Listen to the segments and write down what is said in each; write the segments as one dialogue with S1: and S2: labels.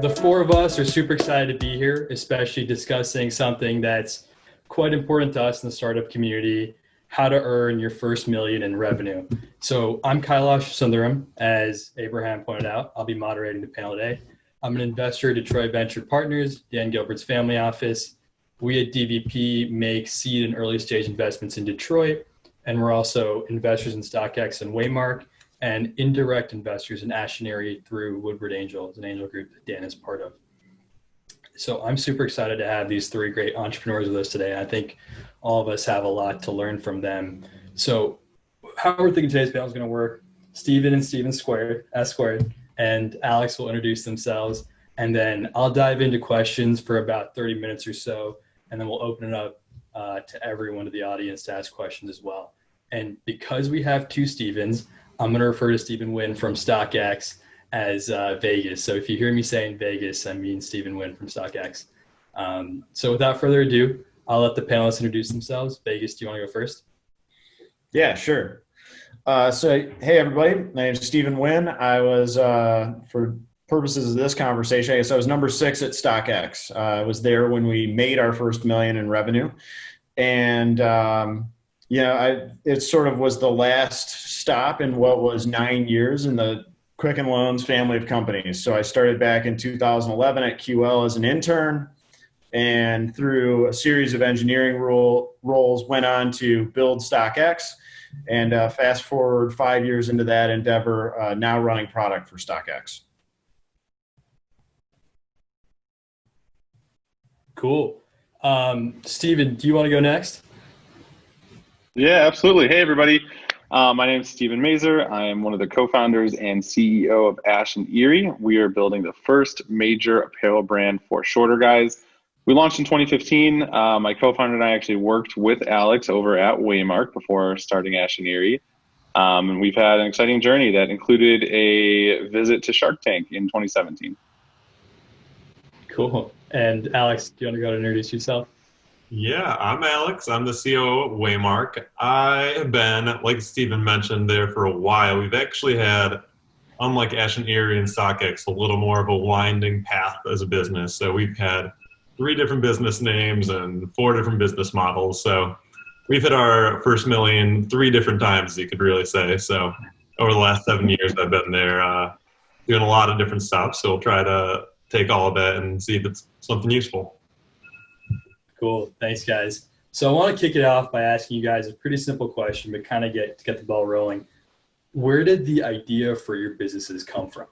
S1: The four of us are super excited to be here, especially discussing something that's quite important to us in the startup community, how to earn your first million in revenue. So I'm Kailash Sundaram, as Abraham pointed out. I'll be moderating the panel today. I'm an investor at Detroit Venture Partners, Dan Gilbert's family office. We at DVP make seed and early stage investments in Detroit, and we're also investors in StockX and Waymark, and indirect investors in Erie through Woodward Angel, an angel group that Dan is part of. So I'm super excited to have these three great entrepreneurs with us today. I think all of us have a lot to learn from them. So how we're thinking today's panel is going to work, Stephen and Stephen S squared, and Alex will introduce themselves. And then I'll dive into questions for about 30 minutes or so. And then we'll open it up to everyone in the audience to ask questions as well. And because we have two Stephens, I'm going to refer to Stephen Winn from StockX as Vegas. So if you hear me saying Vegas, I mean Stephen Winn from StockX. So without further ado, I'll let the panelists introduce themselves. Vegas, do you want to go first?
S2: Yeah, sure. So, hey, everybody. My name is Stephen Winn. I was, for purposes of this conversation, I guess I was number 6 at StockX. I was there when we made our first million in revenue. And, it sort of was the last stop in what was 9 years in the Quicken Loans family of companies. So I started back in 2011 at QL as an intern, and through a series of engineering roles went on to build StockX, and fast forward 5 years into that endeavor, now running product for StockX.
S1: Cool. Stephen, do you want to go next?
S3: Yeah, absolutely. Hey, everybody. My name is Stephen Mazur. I am one of the co-founders and CEO of Erie. We are building the first major apparel brand for shorter guys. We launched in 2015. My co-founder and I actually worked with Alex over at Waymark before starting Erie. And we've had an exciting journey that included a visit to Shark Tank in 2017.
S1: Cool. And Alex, do you want to go and introduce yourself?
S4: Yeah, I'm Alex. I'm the COO at Waymark. I have been, like Stephen mentioned, there for a while. We've actually had, unlike Erie and StockX, a little more of a winding path as a business. So we've had 3 different business names and 4 different business models. So we've hit our first million 3 different times, you could really say. So over the last 7 years, I've been there doing a lot of different stuff. So we'll try to take all of that and see if it's something useful.
S1: Cool. Thanks, guys. So I want to kick it off by asking you guys a pretty simple question, but kind of get the ball rolling. Where did the idea for your businesses come from?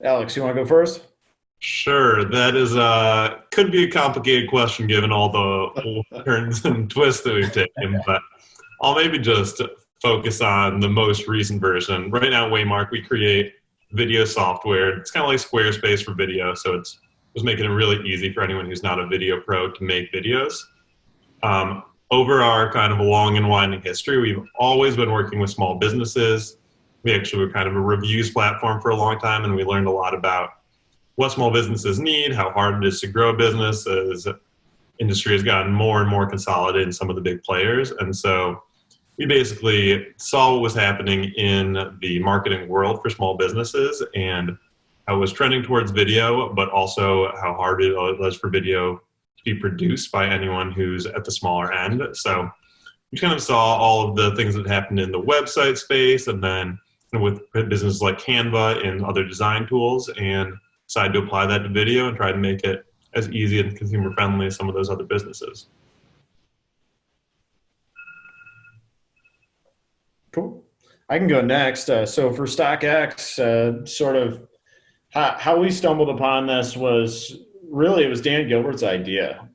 S2: Alex, you want to go first?
S4: Sure. That is could be a complicated question given all the turns and twists that we've taken, but I'll maybe just focus on the most recent version. Right now at Waymark, we create video software. It's kind of like Squarespace for video, so it's just making it really easy for anyone who's not a video pro to make videos. Over our kind of long and winding history, we've always been working with small businesses. We actually were kind of a reviews platform for a long time, and we learned a lot about what small businesses need, how hard it is to grow a business as industry has gotten more and more consolidated in some of the big players. And so we basically saw what was happening in the marketing world for small businesses and how it was trending towards video, but also how hard it was for video to be produced by anyone who's at the smaller end. So we kind of saw all of the things that happened in the website space, and then with businesses like Canva and other design tools, and decided to apply that to video and try to make it as easy and consumer friendly as some of those other businesses.
S2: Cool. I can go next. So for StockX, sort of how we stumbled upon this was really, it was Dan Gilbert's idea.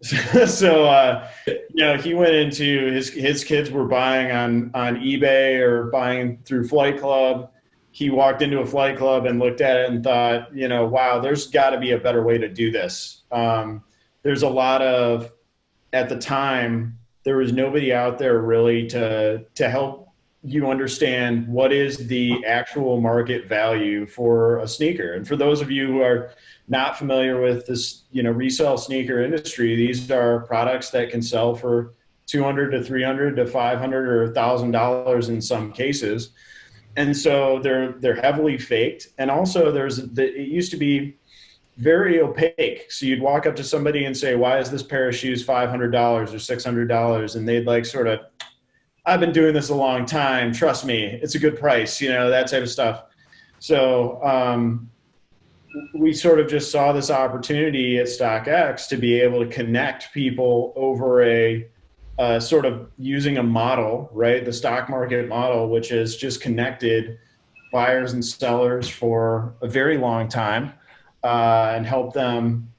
S2: So, he went into his kids were buying on eBay or buying through Flight Club. He walked into a Flight Club and looked at it and thought, wow, there's got to be a better way to do this. There's a lot of, at the time, there was nobody out there really to help you understand what is the actual market value for a sneaker. And for those of you who are not familiar with this, resale sneaker industry, these are products that can sell for $200 to $300 to $500 or $1,000 in some cases. And so they're heavily faked. And also it used to be very opaque. So you'd walk up to somebody and say, why is this pair of shoes $500 or $600? And they'd like sort of, I've been doing this a long time. Trust me, it's a good price, that type of stuff. So we sort of just saw this opportunity at StockX to be able to connect people over a sort of using a model, right? The stock market model, which is just connected buyers and sellers for a very long time and help them,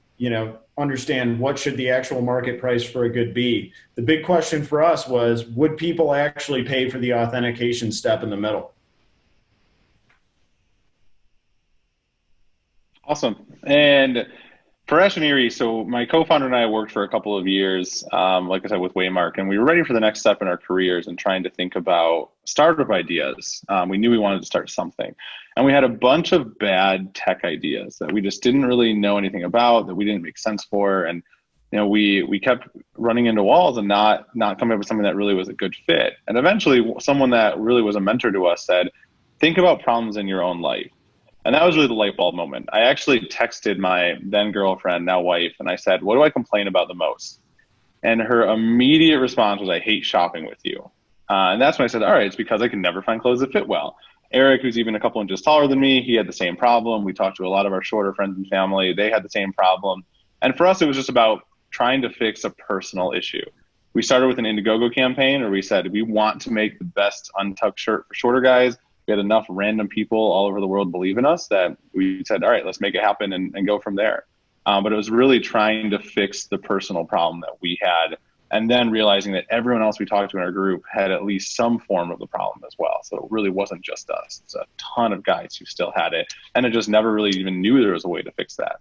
S2: understand what should the actual market price for a good be. The big question for us was, would people actually pay for the authentication step in the middle?
S3: Awesome. And for Ash and Erie, so my co-founder and I worked for a couple of years, like I said, with Waymark, and we were ready for the next step in our careers and trying to think about startup ideas. We knew we wanted to start something. And we had a bunch of bad tech ideas that we just didn't really know anything about, that we didn't make sense for. And we kept running into walls and not coming up with something that really was a good fit. And eventually, someone that really was a mentor to us said, think about problems in your own life. And that was really the light bulb moment. I actually texted my then girlfriend, now wife, and I said, what do I complain about the most? And her immediate response was, I hate shopping with you. And that's when I said, all right, it's because I can never find clothes that fit well. Eric, who's even a couple inches taller than me, he had the same problem. We talked to a lot of our shorter friends and family. They had the same problem. And for us, it was just about trying to fix a personal issue. We started with an Indiegogo campaign where we said, we want to make the best untucked shirt for shorter guys. We had enough random people all over the world believe in us that we said, all right, let's make it happen and go from there. But it was really trying to fix the personal problem that we had, and then realizing that everyone else we talked to in our group had at least some form of the problem as well. So it really wasn't just us. It's a ton of guys who still had it, and it just never really even knew there was a way to fix that.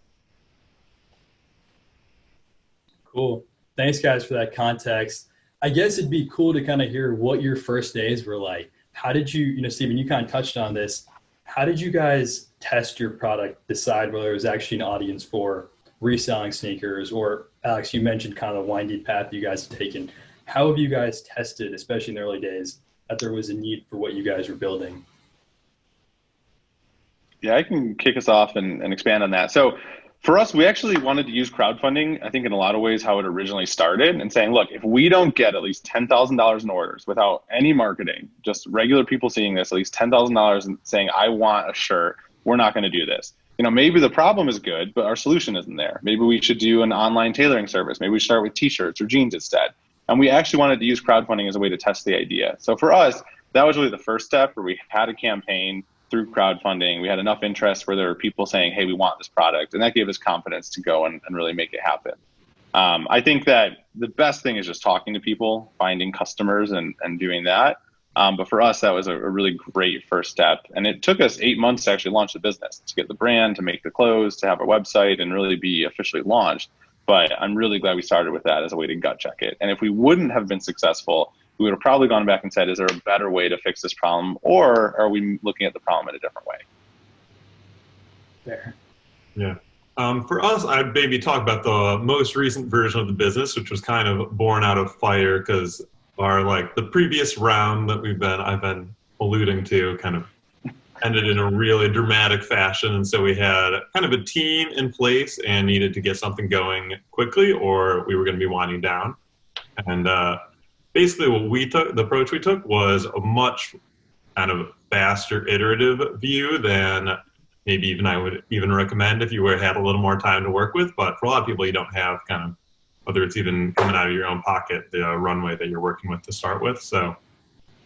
S1: Cool. Thanks, guys, for that context. I guess it'd be cool to kind of hear what your first days were like. How did you, Stephen, you kind of touched on this. How did you guys test your product, decide whether it was actually an audience for reselling sneakers? Or Alex, you mentioned kind of the windy path you guys have taken. How have you guys tested, especially in the early days, that there was a need for what you guys were building?
S3: Yeah, I can kick us off and expand on that. So for us, we actually wanted to use crowdfunding, I think in a lot of ways how it originally started, and saying, look, if we don't get at least $10,000 in orders without any marketing, just regular people seeing this, at least $10,000 and saying, I want a shirt, we're not going to do this. Maybe the problem is good, but our solution isn't there. Maybe we should do an online tailoring service. Maybe we start with t-shirts or jeans instead. And we actually wanted to use crowdfunding as a way to test the idea. So for us, that was really the first step, where we had a campaign through crowdfunding. We had enough interest where there were people saying, hey, we want this product. And that gave us confidence to go and really make it happen. I think that the best thing is just talking to people, finding customers and doing that. But for us, that was a really great first step. And it took us 8 months to actually launch the business, to get the brand, to make the clothes, to have our website and really be officially launched. But I'm really glad we started with that as a way to gut check it. And if we wouldn't have been successful, we would have probably gone back and said, is there a better way to fix this problem? Or are we looking at the problem in a different way?
S1: Fair.
S4: Yeah. For us, I'd maybe talk about the most recent version of the business, which was kind of born out of fire, because the previous round that I've been alluding to kind of ended in a really dramatic fashion. And so we had kind of a team in place and needed to get something going quickly, or we were going to be winding down. And basically the approach we took was a much kind of faster iterative view than maybe even I would even recommend if you had a little more time to work with. But for a lot of people, you don't have kind of, whether it's even coming out of your own pocket, the runway that you're working with to start with. So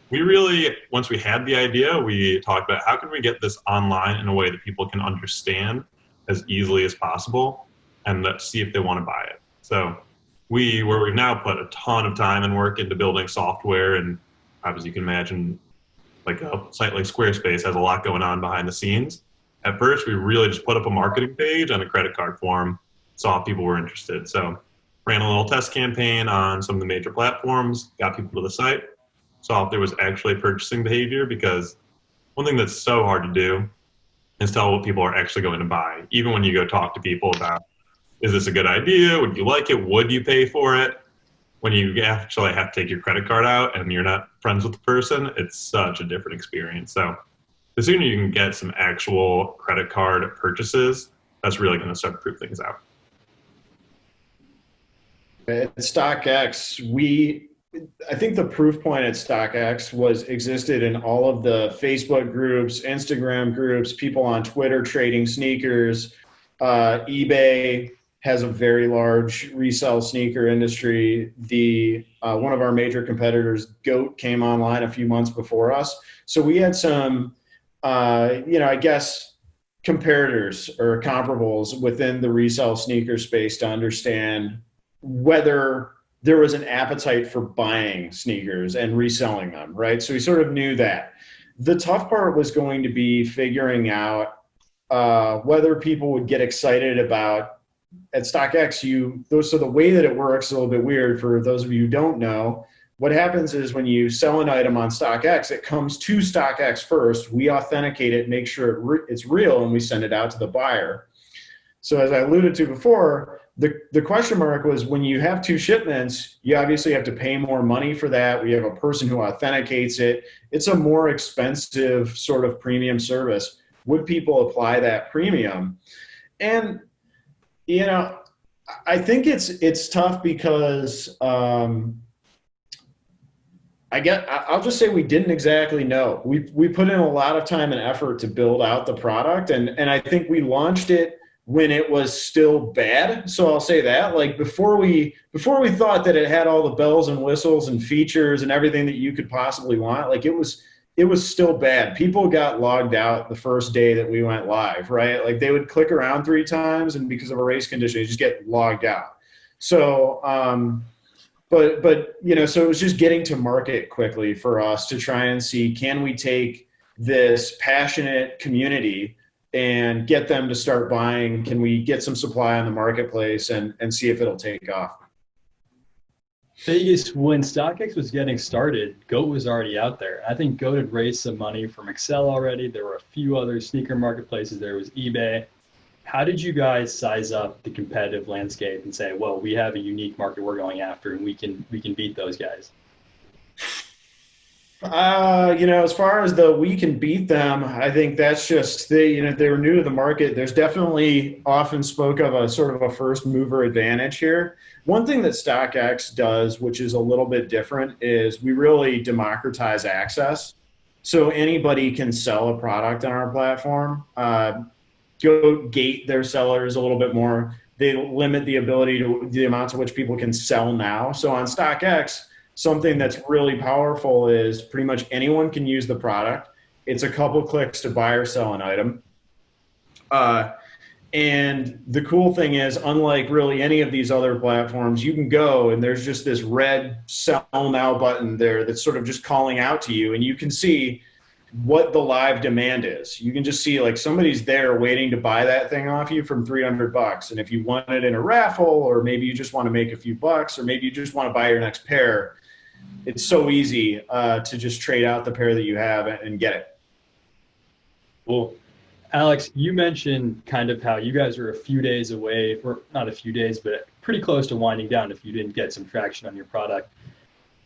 S4: we really, once we had the idea, we talked about how can we get this online in a way that people can understand as easily as possible, and let's see if they want to buy it. So we've now put a ton of time and work into building software, and obviously you can imagine like a site like Squarespace has a lot going on behind the scenes. At first, we really just put up a marketing page and a credit card form, saw if people were interested. So ran a little test campaign on some of the major platforms, got people to the site, saw if there was actually purchasing behavior, because one thing that's so hard to do is tell what people are actually going to buy. Even when you go talk to people about, is this a good idea? Would you like it? Would you pay for it? When you actually have to take your credit card out and you're not friends with the person, it's such a different experience. So the sooner you can get some actual credit card purchases, that's really going to start to prove things out.
S2: At StockX, I think the proof point at StockX existed in all of the Facebook groups, Instagram groups, people on Twitter trading sneakers. eBay has a very large resale sneaker industry. One of our major competitors, GOAT, came online a few months before us. So we had some, I guess, comparators or comparables within the resale sneaker space to understand whether there was an appetite for buying sneakers and reselling them, right? So we sort of knew that. The tough part was going to be figuring out whether people would get excited about, at StockX, so the way that it works is a little bit weird for those of you who don't know. What happens is when you sell an item on StockX, it comes to StockX first. We authenticate it, make sure it's real, and we send it out to the buyer. So as I alluded to before, the question mark was when you have two shipments, you obviously have to pay more money for that. We have a person who authenticates it. It's a more expensive sort of premium service. Would people apply that premium? And, I think it's tough because I'll just say we didn't exactly know. We put in a lot of time and effort to build out the product, and I think we launched it when it was still bad. So I'll say that, like before we thought that it had all the bells and whistles and features and everything that you could possibly want, like it was still bad. People got logged out the first day that we went live, right? Like they would click around 3 times, and because of a race condition, they just get logged out. So, so it was just getting to market quickly for us to try and see, can we take this passionate community and get them to start buying? Can we get some supply on the marketplace and see if it'll take off?
S1: Vegas, when StockX was getting started, GOAT was already out there. I think GOAT had raised some money from Excel already. There were a few other sneaker marketplaces. There was eBay. How did you guys size up the competitive landscape and say, well, we have a unique market we're going after and we can beat those guys?
S2: As far as we can beat them, I think that's just they were new to the market. There's definitely often spoke of a sort of a first mover advantage here. One thing that StockX does, which is a little bit different, is we really democratize access. So anybody can sell a product on our platform. Go gate their sellers a little bit more. They limit the ability to the amount to which people can sell now. So on StockX, something that's really powerful is pretty much anyone can use the product. It's a couple clicks to buy or sell an item. And the cool thing is, unlike really any of these other platforms, you can go and there's just this red sell now button there that's sort of just calling out to you, and you can see what the live demand is. You can just see like somebody's there waiting to buy that thing off you from $300. And if you want it in a raffle, or maybe you just want to make a few bucks, or maybe you just want to buy your next pair, it's so easy to just trade out the pair that you have and get it.
S1: Cool. Alex, you mentioned kind of how you guys are a few days away, or not a few days, but pretty close to winding down if you didn't get some traction on your product.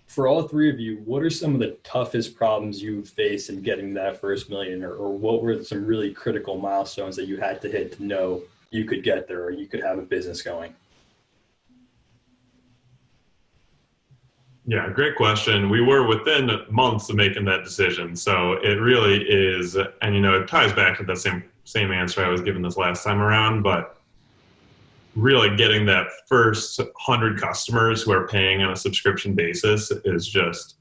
S1: For all three of you, what are some of the toughest problems you've faced in getting that first million, or what were some really critical milestones that you had to hit to know you could get there or you could have a business going?
S4: Yeah, great question. We were within months of making that decision. So it really is, and it ties back to the same answer I was given this last time around, but really getting that first 100 customers who are paying on a subscription basis is just,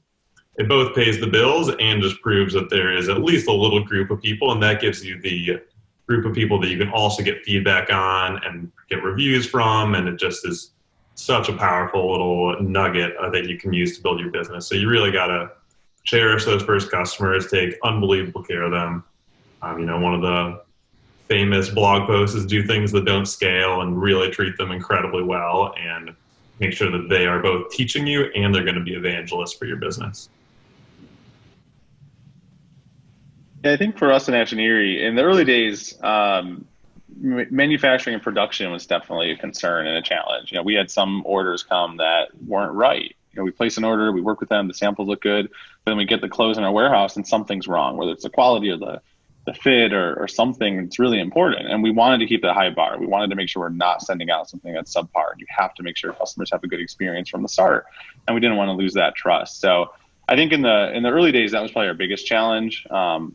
S4: it both pays the bills and just proves that there is at least a little group of people, and that gives you the group of people that you can also get feedback on and get reviews from, and it just is such a powerful little nugget that you can use to build your business. So you really got to cherish those first customers, take unbelievable care of them. One of the famous blog posts is do things that don't scale and really treat them incredibly well and make sure that they are both teaching you and they're going to be evangelists for your business.
S3: Yeah, I think for us in Ash and Erie, in the early days, manufacturing and production was definitely a concern and a challenge. We had some orders come that weren't right. We place an order, we work with them, the samples look good, but then we get the clothes in our warehouse and something's wrong, whether it's the quality of the the fit or something that's really important. And we wanted to keep that high bar. We wanted to make sure we're not sending out something that's subpar. You have to make sure customers have a good experience from the start. And we didn't want to lose that trust. So I think in the early days, that was probably our biggest challenge,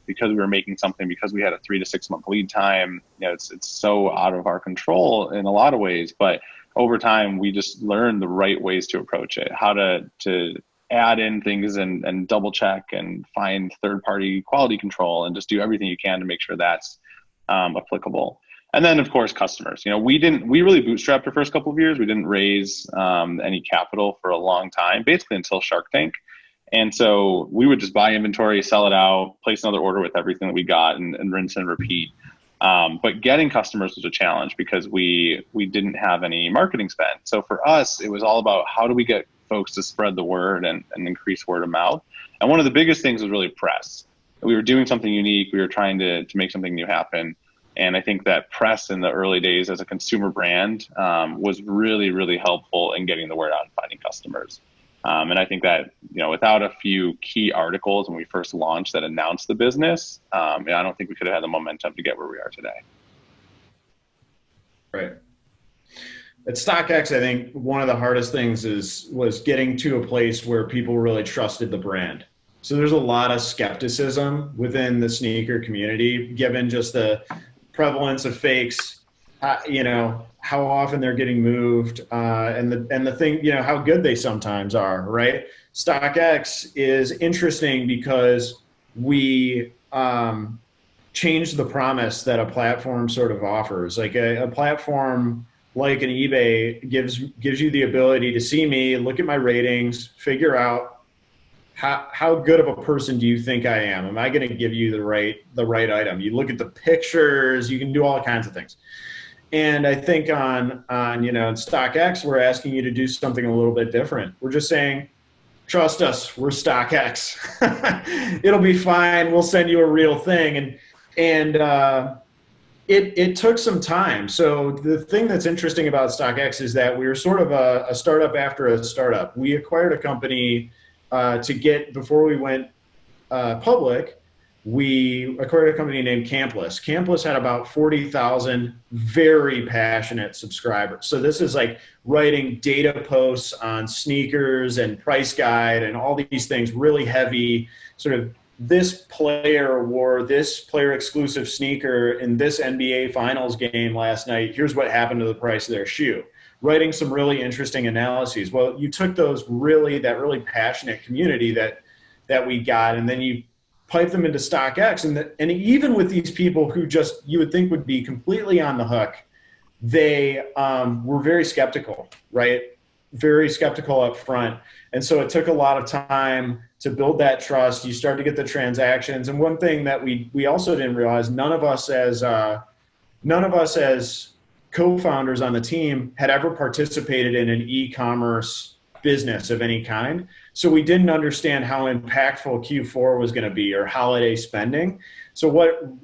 S3: because we were making something, because we had a 3 to 6 month lead time. It's so out of our control in a lot of ways, but over time we just learned the right ways to approach it, how to add in things and double check and find third-party quality control and just do everything you can to make sure that's applicable. And then of course, customers, we really bootstrapped the first couple of years. We didn't raise any capital for a long time, basically until Shark Tank. And so we would just buy inventory, sell it out, place another order with everything that we got, and rinse and repeat. But getting customers was a challenge because we didn't have any marketing spend. So for us, it was all about how do we get folks to spread the word and increase word of mouth. And one of the biggest things was really press. We were doing something unique. We were trying to make something new happen. And I think that press in the early days as a consumer brand was really, really helpful in getting the word out and finding customers. And I think that, without a few key articles when we first launched that announced the business, I don't think we could have had the momentum to get where we are today.
S2: Right. At StockX, I think one of the hardest things was getting to a place where people really trusted the brand. So there's a lot of skepticism within the sneaker community, given just the prevalence of fakes, how often they're getting moved, and the thing, how good they sometimes are, right? StockX is interesting because we changed the promise that a platform sort of offers. Like a platform like an eBay gives you the ability to see me, look at my ratings, figure out how good of a person do you think I am? Am I going to give you the right item? You look at the pictures, you can do all kinds of things. And I think on StockX, we're asking you to do something a little bit different. We're just saying, trust us, we're StockX. It'll be fine. We'll send you a real thing. And it took some time. So the thing that's interesting about StockX is that we were sort of a startup after a startup. We acquired a company before we went public. We acquired a company named Campless. Campless had about 40,000 very passionate subscribers. So this is like writing data posts on sneakers and price guide and all these things, really heavy, sort of this player wore this player exclusive sneaker in this NBA finals game last night. Here's what happened to the price of their shoe. Writing some really interesting analyses. Well, you took that really passionate community that we got, and then you pipe them into StockX, and even with these people who you would think would be completely on the hook, they were very skeptical, right? Very skeptical up front. And so it took a lot of time to build that trust. You start to get the transactions. And one thing that we also didn't realize, none of us as co-founders on the team had ever participated in an e-commerce business of any kind. So we didn't understand how impactful Q4 was going to be, or holiday spending. So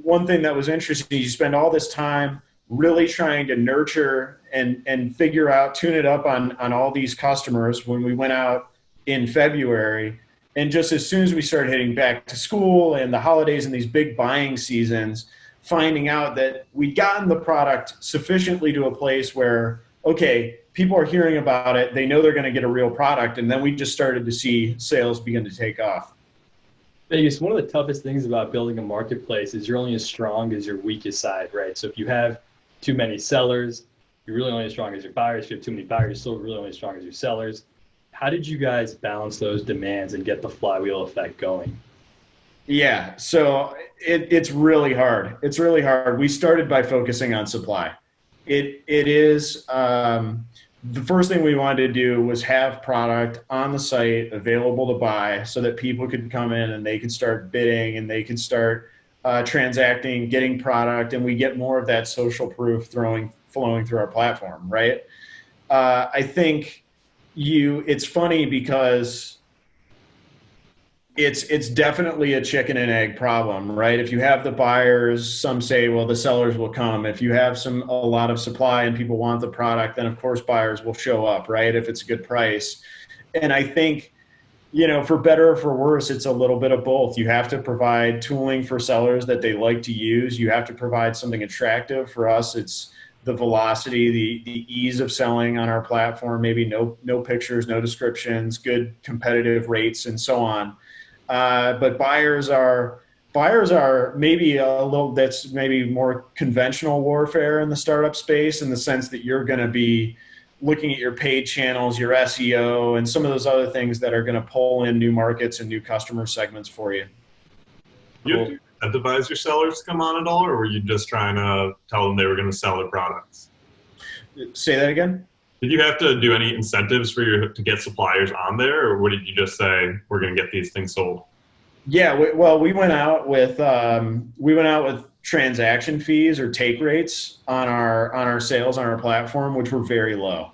S2: one thing that was interesting, you spend all this time really trying to nurture and figure out, tune it up on all these customers when we went out in February. And just as soon as we started hitting back to school and the holidays and these big buying seasons, finding out that we'd gotten the product sufficiently to a place where, okay, people are hearing about it, they know they're going to get a real product, and then we just started to see sales begin to take off.
S1: Vegas, one of the toughest things about building a marketplace is you're only as strong as your weakest side, right? So if you have too many sellers, you're really only as strong as your buyers. If you have too many buyers, you're still really only as strong as your sellers. How did you guys balance those demands and get the flywheel effect going?
S2: Yeah, so it's really hard. It's really hard. We started by focusing on supply. It is the first thing we wanted to do was have product on the site available to buy so that people could come in and they could start bidding and they could start transacting, getting product, and we get more of that social proof flowing through our platform, right? I think it's funny because it's definitely a chicken and egg problem, right? If you have the buyers, some say, well, the sellers will come. If you have a lot of supply and people want the product, then of course buyers will show up, right? If it's a good price. And I think For better or for worse, it's a little bit of both. You have to provide tooling for sellers that they like to use. You have to provide something attractive. For us, it's the velocity, the ease of selling on our platform, maybe no pictures, no descriptions, good competitive rates, and so on. But buyers are maybe a little, that's maybe more conventional warfare in the startup space, in the sense that you're going to be looking at your paid channels, your SEO, and some of those other things that are going to pull in new markets and new customer segments for you.
S4: You incentivize your sellers to come on at all, or were you just trying to tell them they were going to sell their products?
S2: Say that again?
S4: Did you have to do any incentives to get suppliers on there, or what did you just say, we're going to get these things sold?
S2: Yeah, we went out with transaction fees or take rates on our sales on our platform, which were very low,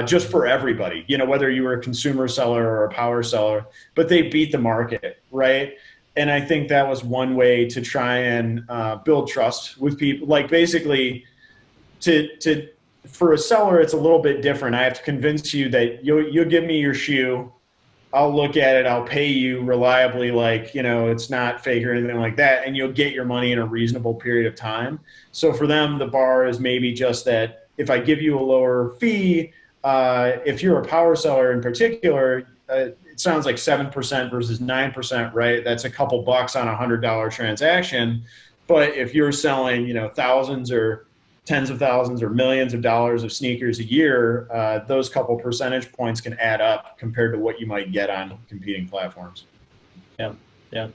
S2: just for everybody. Whether you were a consumer seller or a power seller, but they beat the market, right? And I think that was one way to try and build trust with people. Like, basically, for a seller, it's a little bit different. I have to convince you that you'll give me your shoe. I'll look at it, I'll pay you reliably, it's not fake or anything like that, and you'll get your money in a reasonable period of time. So for them, the bar is maybe just that if I give you a lower fee, if you're a power seller in particular, it sounds like 7% versus 9%, right? That's a couple bucks on $100 transaction. But if you're selling, thousands or tens of thousands or millions of dollars of sneakers a year, those couple percentage points can add up compared to what you might get on competing platforms.
S1: Yeah.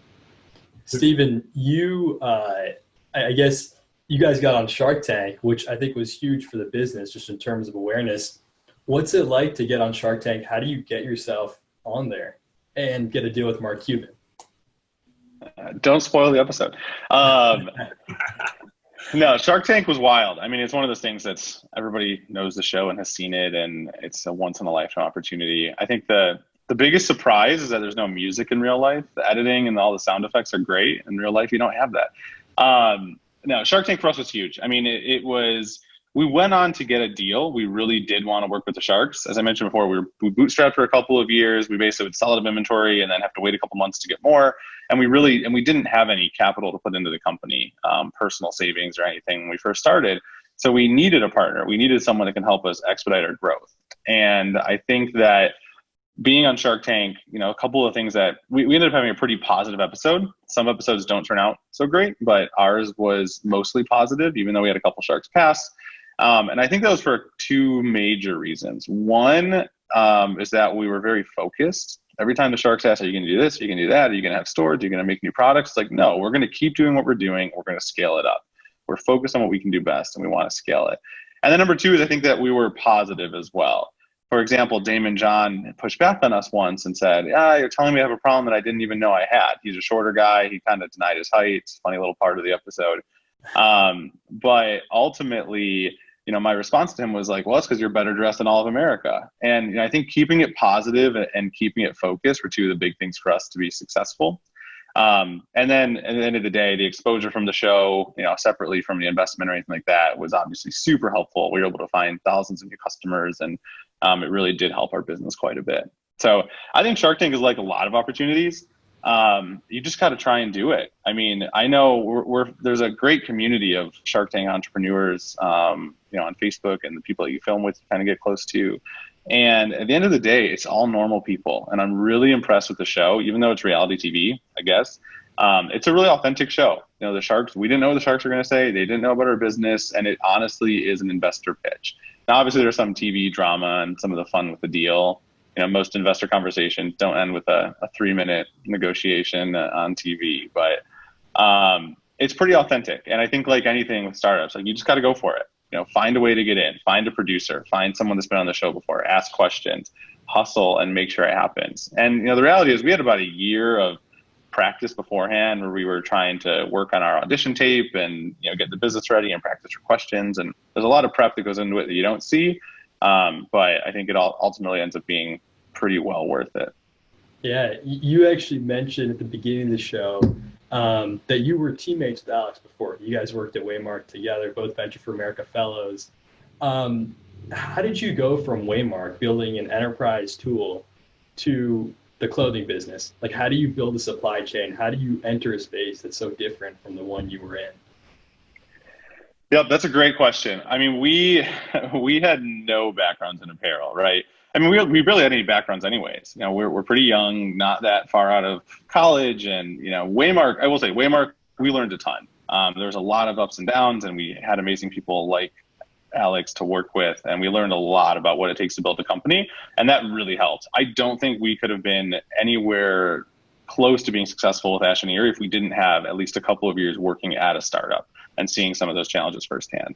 S1: Stephen, I guess you guys got on Shark Tank, which I think was huge for the business, just in terms of awareness. What's it like to get on Shark Tank? How do you get yourself on there and get a deal with Mark Cuban?
S3: Don't spoil the episode. No, Shark Tank was wild. I mean, it's one of those things that's, everybody knows the show and has seen it, and it's a once in a lifetime opportunity. I think the biggest surprise is that there's no music in real life. The editing and all the sound effects are great. In real life, you don't have that. No, Shark Tank for us was huge. I mean, we went on to get a deal. We really did want to work with the Sharks. As I mentioned before, we bootstrapped for a couple of years. We basically would sell out of inventory and then have to wait a couple months to get more. And we didn't have any capital to put into the company, personal savings or anything when we first started. So we needed a partner. We needed someone that can help us expedite our growth. And I think that being on Shark Tank, a couple of things that we ended up having a pretty positive episode. Some episodes don't turn out so great, but ours was mostly positive, even though we had a couple Sharks pass. And I think that was for two major reasons. One is that we were very focused. Every time the Sharks asked, are you going to do this? Are you going to do that? Are you going to have stores? Are you going to make new products? It's like, no, we're going to keep doing what we're doing. We're going to scale it up. We're focused on what we can do best, and we want to scale it. And then number two is I think that we were positive as well. For example, Damon John pushed back on us once and said, you're telling me I have a problem that I didn't even know I had. He's a shorter guy. He kind of denied his height. It's a funny little part of the episode. But ultimately, my response to him was like, well, it's because you're better dressed than all of America. And I think keeping it positive and keeping it focused were two of the big things for us to be successful. And then at the end of the day, the exposure from the show, separately from the investment or anything like that, was obviously super helpful. We were able to find thousands of new customers, and it really did help our business quite a bit. So I think Shark Tank is like a lot of opportunities. You just got to try and do it. I mean, I know there's a great community of Shark Tank entrepreneurs, on Facebook, and the people that you film with, you kind of get close to. And at the end of the day, it's all normal people. And I'm really impressed with the show, even though it's reality TV, I guess. It's a really authentic show. The Sharks, we didn't know what the Sharks were going to say. They didn't know about our business. And it honestly is an investor pitch. Now, obviously, there's some TV drama and some of the fun with the deal. Most investor conversations don't end with a 3-minute negotiation on TV, but it's pretty authentic. And I think like anything with startups, like you just got to go for it. Find a way to get in, find a producer, find someone that's been on the show before, ask questions, hustle, and make sure it happens. And the reality is we had about a year of practice beforehand where we were trying to work on our audition tape and get the business ready and practice for questions. And there's a lot of prep that goes into it that you don't see. But I think it all ultimately ends up being pretty well worth it.
S1: Yeah, you actually mentioned at the beginning of the show that you were teammates with Alex before. You guys worked at Waymark together, both Venture for America fellows. How did you go from Waymark, building an enterprise tool, to the clothing business. Like, how do you build a supply chain? How do you enter a space that's so different from the one you were in?
S3: Yep, that's a great question. I mean, we had no backgrounds in apparel, right? I mean, we barely had any backgrounds anyways. You know, we're pretty young, not that far out of college, and you know, Waymark. I will say, Waymark, we learned a ton. There's a lot of ups and downs, and we had amazing people like Alex to work with, and we learned a lot about what it takes to build a company, and that really helped. I don't think we could have been anywhere close to being successful with Ash and Erie if we didn't have at least a couple of years working at a startup and seeing some of those challenges firsthand.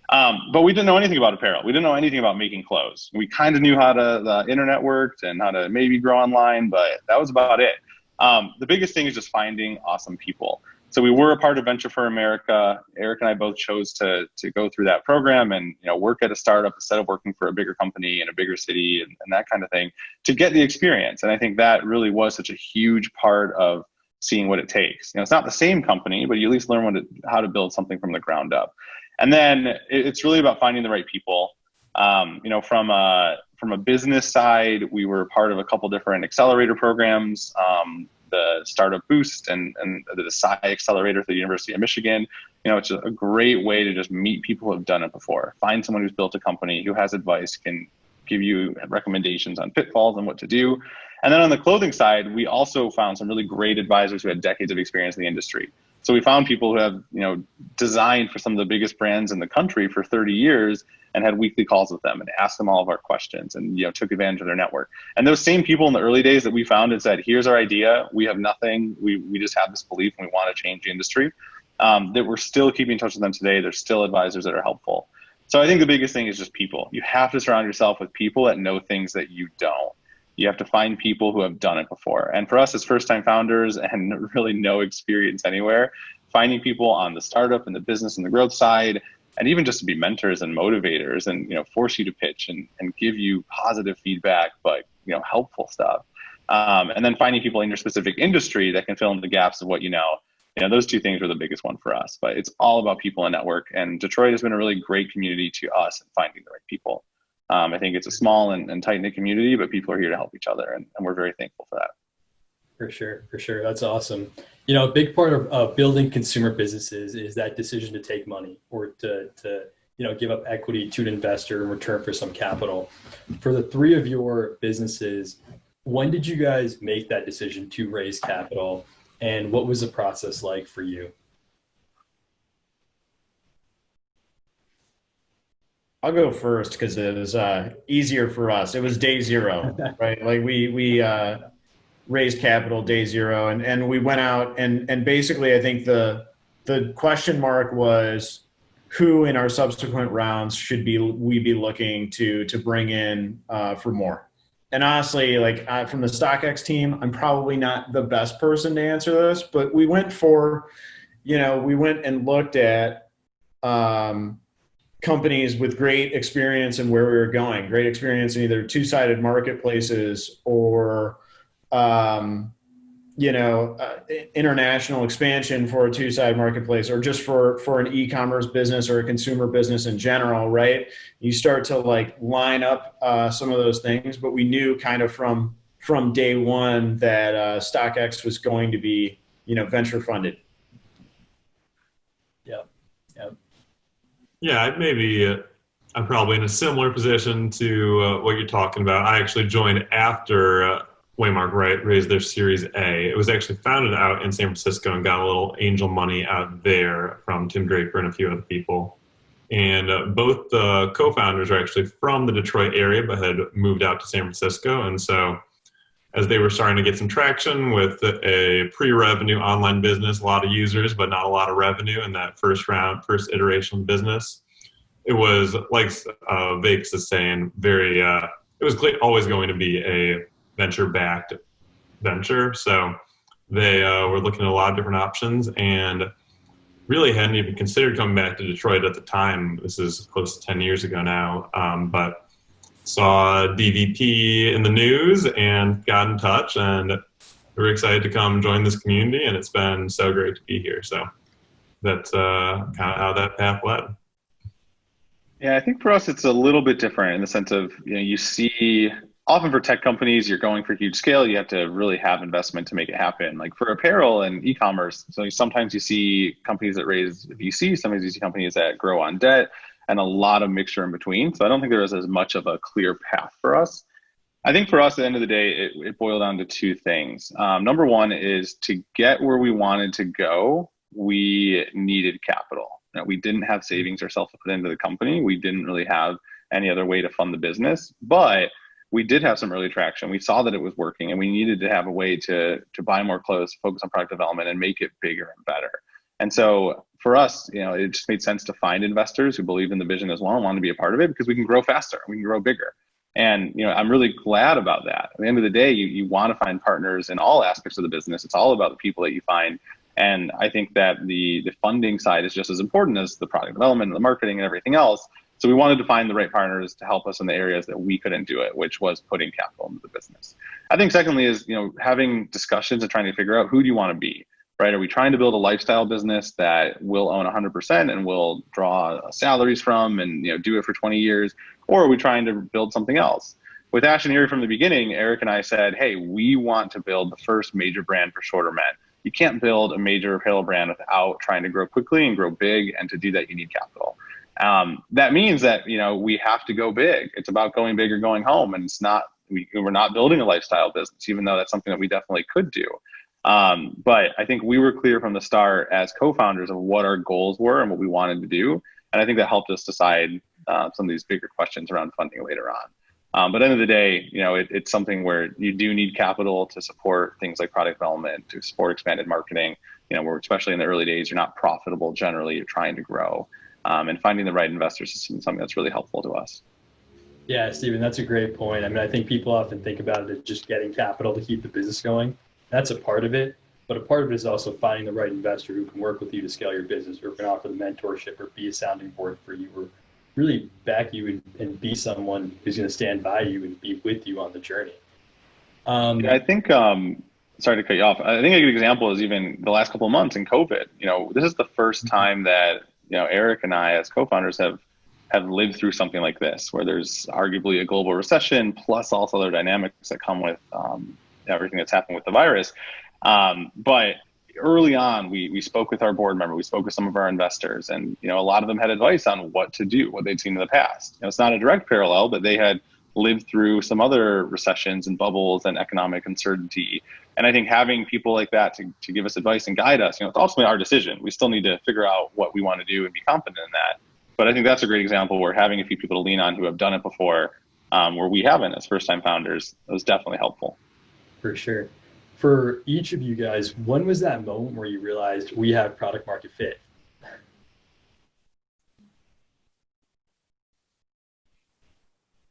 S3: But we didn't know anything about apparel. We didn't know anything about making clothes. We kind of knew how the internet worked and how to maybe grow online, but that was about it. The biggest thing is just finding awesome people. So we were a part of Venture for America. Eric and I both chose to go through that program and work at a startup instead of working for a bigger company in a bigger city and that kind of thing to get the experience. And I think that really was such a huge part of seeing what it takes. It's not the same company, but you at least learn how to build something from the ground up. And then it's really about finding the right people. From a business side, we were part of a couple different accelerator programs. The Startup Boost and the Sci Accelerator through the University of Michigan. It's a great way to just meet people who have done it before. Find someone who's built a company, who has advice, can give you recommendations on pitfalls and what to do. And then on the clothing side, we also found some really great advisors who had decades of experience in the industry. So we found people who have, designed for some of the biggest brands in the country for 30 years and had weekly calls with them and asked them all of our questions and, took advantage of their network. And those same people in the early days that we found and said, here's our idea. We have nothing. We just have this belief and we want to change the industry, that we're still keeping in touch with them today. There's still advisors that are helpful. So I think the biggest thing is just people. You have to surround yourself with people that know things that you don't. You have to find people who have done it before. And for us as first-time founders and really no experience anywhere, finding people on the startup and the business and the growth side, and even just to be mentors and motivators and force you to pitch and give you positive feedback, but helpful stuff. And then finding people in your specific industry that can fill in the gaps of what those two things were the biggest one for us. But it's all about people and network. And Detroit has been a really great community to us in finding the right people. I think it's a small and tight-knit community, but people are here to help each other, and we're very thankful for that.
S1: For sure. That's awesome. A big part of building consumer businesses is that decision to take money or to give up equity to an investor in return for some capital. For the three of your businesses, when did you guys make that decision to raise capital, and what was the process like for you?
S2: I'll go first because it was easier for us. It was day zero, right? Like we raised capital day zero, and we went out and basically I think the question mark was who in our subsequent rounds should we be looking to bring in for more. And honestly, from the StockX team, I'm probably not the best person to answer this, but we went and looked at companies with great experience in where we were going, great experience in either two-sided marketplaces or, international expansion for a two-sided marketplace, or just for an e-commerce business or a consumer business in general, right? You start to line up some of those things, but we knew kind of from day one that StockX was going to be, venture funded.
S4: Yeah, I'm probably in a similar position to what you're talking about. I actually joined after Waymark raised their Series A. It was actually founded out in San Francisco and got a little angel money out there from Tim Draper and a few other people. And both the co-founders are actually from the Detroit area, but had moved out to San Francisco. And so as they were starting to get some traction with a pre-revenue online business, a lot of users, but not a lot of revenue in that first iteration of business. It was like Vegas is saying, it was always going to be a venture-backed venture. So they were looking at a lot of different options and really hadn't even considered coming back to Detroit at the time. This is close to 10 years ago now, but saw DVP in the news and got in touch, and we were excited to come join this community, and it's been so great to be here. So that's kind of how that path led.
S3: Yeah, I think for us it's a little bit different in the sense of you see often for tech companies, you're going for huge scale. You have to really have investment to make it happen. Like for apparel and e-commerce, so sometimes you see companies that raise VC, sometimes you see companies that grow on debt, and a lot of mixture in between. So I don't think there is as much of a clear path for us. I think for us, at the end of the day, it boiled down to two things. Number one is to get where we wanted to go, we needed capital. We didn't have savings ourselves to put into the company. We didn't really have any other way to fund the business, but we did have some early traction. We saw that it was working, and we needed to have a way to buy more clothes, focus on product development, and make it bigger and better. And so for us, it just made sense to find investors who believe in the vision as well and want to be a part of it, because we can grow faster, we can grow bigger. And I'm really glad about that. At the end of the day, you want to find partners in all aspects of the business. It's all about the people that you find. And I think that the funding side is just as important as the product development and the marketing and everything else. So we wanted to find the right partners to help us in the areas that we couldn't do it, which was putting capital into the business. I think secondly is, having discussions and trying to figure out, who do you want to be, right? Are we trying to build a lifestyle business that will own 100% and will draw salaries from and do it for 20 years? Or are we trying to build something else? With Ash and Erie from the beginning, Eric and I said, hey, we want to build the first major brand for shorter men. You can't build a major apparel brand without trying to grow quickly and grow big. And to do that, you need capital. That means that, we have to go big. It's about going big or going home. And we're not building a lifestyle business, even though that's something that we definitely could do. But I think we were clear from the start as co-founders of what our goals were and what we wanted to do. And I think that helped us decide some of these bigger questions around funding later on. But at the end of the day, it's something where you do need capital to support things like product development, to support expanded marketing. Where especially in the early days, you're not profitable generally, you're trying to grow. And finding the right investors is something that's really helpful to us.
S1: Yeah, Stephen, that's a great point. I think people often think about it as just getting capital to keep the business going. That's a part of it, but a part of it is also finding the right investor who can work with you to scale your business, or can offer the mentorship, or be a sounding board for you, or really back you and be someone who's going to stand by you and be with you on the journey.
S3: I think, sorry to cut you off. I think a good example is even the last couple of months in COVID. This is the first time that Eric and I as co-founders have lived through something like this, where there's arguably a global recession, plus also other dynamics that come with everything that's happened with the virus. But early on, we spoke with our board member, we spoke with some of our investors, and a lot of them had advice on what to do, what they'd seen in the past. It's not a direct parallel, but they had lived through some other recessions and bubbles and economic uncertainty. And I think having people like that to give us advice and guide us, it's ultimately our decision. We still need to figure out what we want to do and be confident in that. But I think that's a great example where having a few people to lean on who have done it before, where we haven't as first-time founders, was definitely helpful.
S1: For sure. For each of you guys, when was that moment where you realized we have product market fit?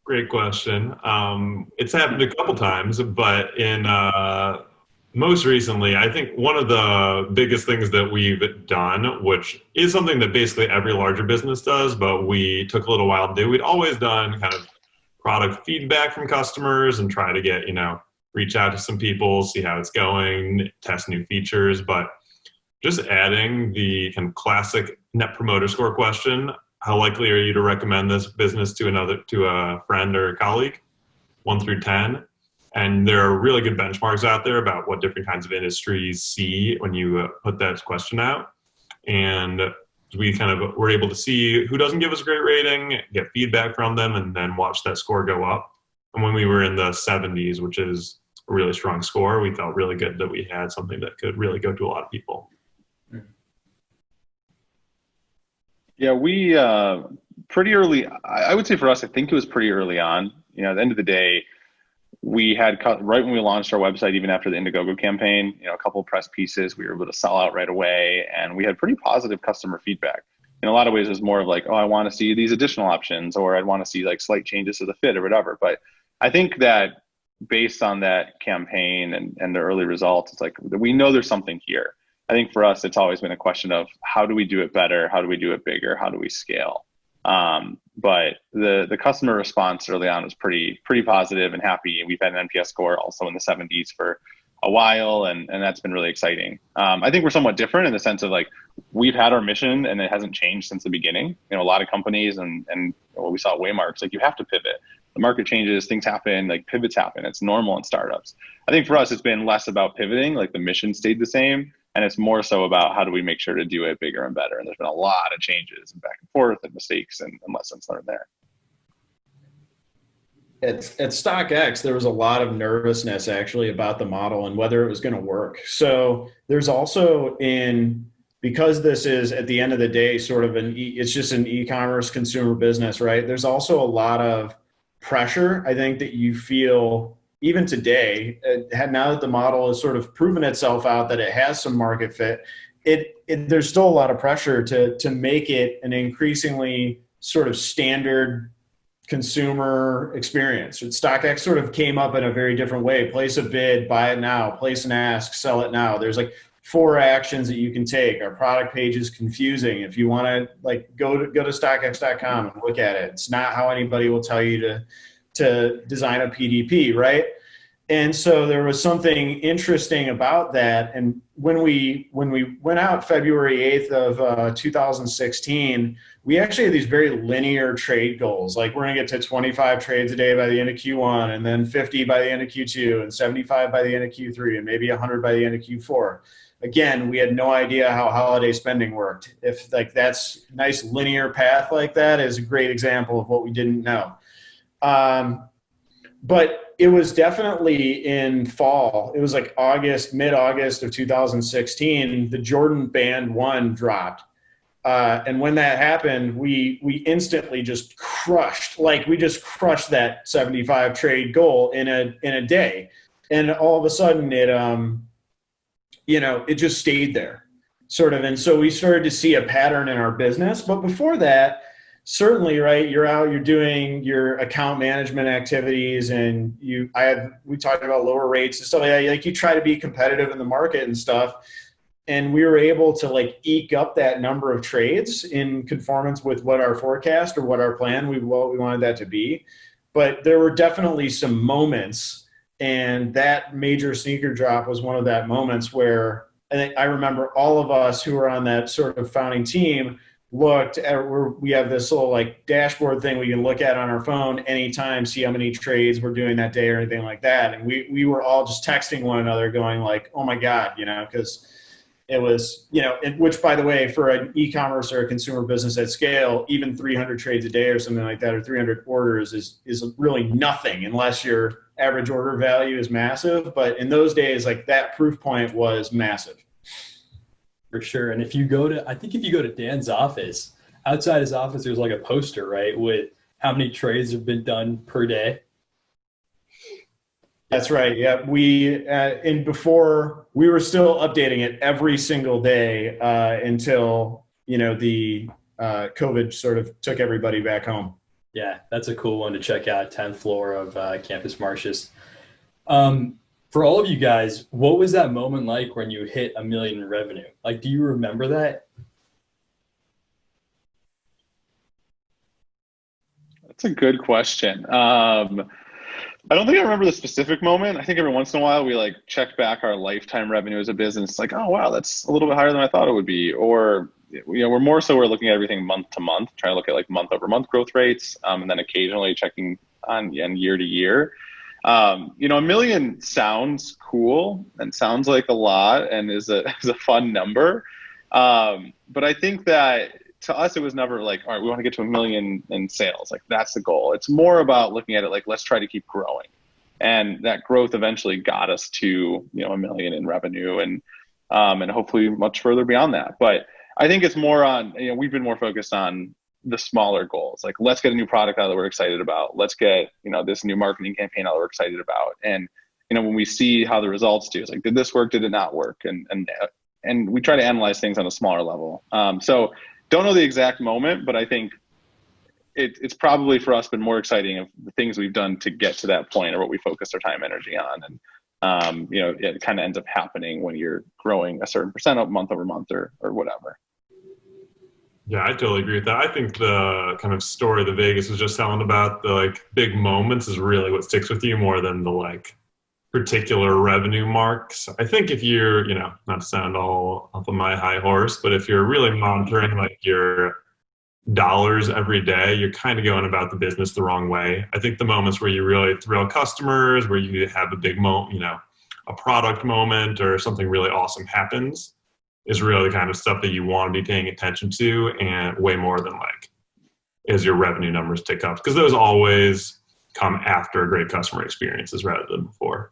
S4: Great question. It's happened a couple times, but in most recently, I think one of the biggest things that we've done, which is something that basically every larger business does, but we took a little while to do, we'd always done kind of product feedback from customers and try to get, reach out to some people, see how it's going, test new features, but just adding the kind of classic net promoter score question. How likely are you to recommend this business to a friend or a colleague? 1 through 10. And there are really good benchmarks out there about what different kinds of industries see when you put that question out. And we kind of were able to see who doesn't give us a great rating, get feedback from them, and then watch that score go up. And when we were in the 70s, which is a really strong score, we felt really good that we had something that could really go to a lot of people.
S3: Yeah, we pretty early, I would say for us, I think it was pretty early on. At the end of the day, we had right when we launched our website, even after the Indiegogo campaign, a couple of press pieces, we were able to sell out right away, and we had pretty positive customer feedback. In a lot of ways, it was more of like, oh, I want to see these additional options, or I'd want to see like slight changes to the fit or whatever. But I think that based on that campaign and the early results, it's like, we know there's something here. I think for us, it's always been a question of how do we do it better? How do we do it bigger? How do we scale? But the customer response early on was pretty positive and happy. We've had an NPS score also in the 70s for a while, and that's been really exciting. I think we're somewhat different in the sense of like, we've had our mission and it hasn't changed since the beginning. A lot of companies and what we saw at Waymark, like you have to pivot. the market changes, things happen, like pivots happen. It's normal in startups. I think for us, it's been less about pivoting, like the mission stayed the same. And it's more so about how do we make sure to do it bigger and better. And there's been a lot of changes and back and forth and mistakes and lessons learned there.
S2: At StockX, there was a lot of nervousness actually about the model and whether it was going to work. So there's also because this is at the end of the day sort of it's just an e-commerce consumer business, right? There's also a lot of pressure, I think, that you feel even today, now that the model has sort of proven itself out that it has some market fit, there's still a lot of pressure to make it an increasingly sort of standard consumer experience. StockX sort of came up in a very different way. Place a bid, buy it now, place an ask, sell it now. There's like 4 actions that you can take. Our product page is confusing. If you want to like go to stockx.com and look at it, it's not how anybody will tell you to design a PDP, right? And so there was something interesting about that. And when we went out February 8th of 2016, we actually had these very linear trade goals. Like we're going to get to 25 trades a day by the end of Q1, and then 50 by the end of Q2, and 75 by the end of Q3, and maybe 100 by the end of Q4. Again, we had no idea how holiday spending worked. If like that's nice linear path like that is a great example of what we didn't know. But it was definitely in fall. It was like mid-August of 2016, the Jordan Band 1 dropped. And when that happened, we instantly just crushed that 75 trade goal in a day. And all of a sudden it just stayed there sort of. And so we started to see a pattern in our business. But before that, certainly, right, you're out, you're doing your account management activities, and we talked about lower rates and stuff like that. Like you try to be competitive in the market and stuff. And we were able to like eke up that number of trades in conformance with what our forecast or what our plan, what we wanted that to be. But there were definitely some moments, and that major sneaker drop was one of that moments where I remember all of us who were on that sort of founding team looked at where we have this little like dashboard thing we can look at on our phone anytime, see how many trades we're doing that day or anything like that. And we were all just texting one another going like, oh my God, because it was, which by the way, for an e-commerce or a consumer business at scale, even 300 trades a day or something like that, or 300 orders is really nothing unless your average order value is massive. But in those days, like that proof point was massive.
S1: For sure. And if you go to Dan's office, outside his office, there's like a poster, right, with how many trades have been done per day.
S2: That's right. Yeah. Before we were still updating it every single day until, the COVID sort of took everybody back home.
S1: Yeah. That's a cool one to check out. 10th floor of Campus Martius. For all of you guys, what was that moment like when you hit $1 million in revenue? Like, do you remember that?
S3: That's a good question. I don't think I remember the specific moment. I think every once in a while we like check back our lifetime revenue as a business. Like, oh wow, that's a little bit higher than I thought it would be. Or we're looking at everything month to month, trying to look at like month over month growth rates, and then occasionally checking on year to year. $1 million sounds cool and sounds like a lot and is a fun number. But I think that to us, it was never like, all right, we want to get to $1 million in sales. Like that's the goal. It's more about looking at it like, let's try to keep growing. And that growth eventually got us to, $1 million in revenue and hopefully much further beyond that. But I think it's more on, we've been more focused on the smaller goals. Like let's get a new product out that we're excited about. Let's get, this new marketing campaign out that we're excited about. And, when we see how the results do, it's like, did this work? Did it not work? And we try to analyze things on a smaller level. So don't know the exact moment, but I think it's probably for us been more exciting of the things we've done to get to that point or what we focused our time, energy on. And, it kind of ends up happening when you're growing a certain percent up month over month or whatever.
S4: Yeah, I totally agree with that. I think the kind of story that Vegas was just telling about, the like big moments is really what sticks with you more than the like particular revenue marks. I think if you're, not to sound all up on my high horse, but if you're really monitoring like your dollars every day, you're kind of going about the business the wrong way. I think the moments where you really thrill customers, where you have a big moment, a product moment or something really awesome happens, is really the kind of stuff that you want to be paying attention to, and way more than as your revenue numbers tick up, because those always come after great customer experiences rather than before.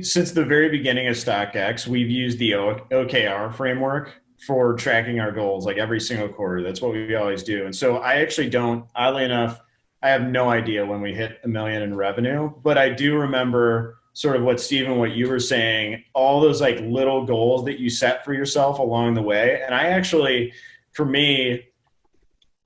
S2: Since the very beginning of StockX, we've used the OKR framework for tracking our goals, like every single quarter. That's what we always do. And so I actually don't, oddly enough, I have no idea when we hit $1 million in revenue, but I do remember sort of what you were saying, all those like little goals that you set for yourself along the way. And I actually, for me,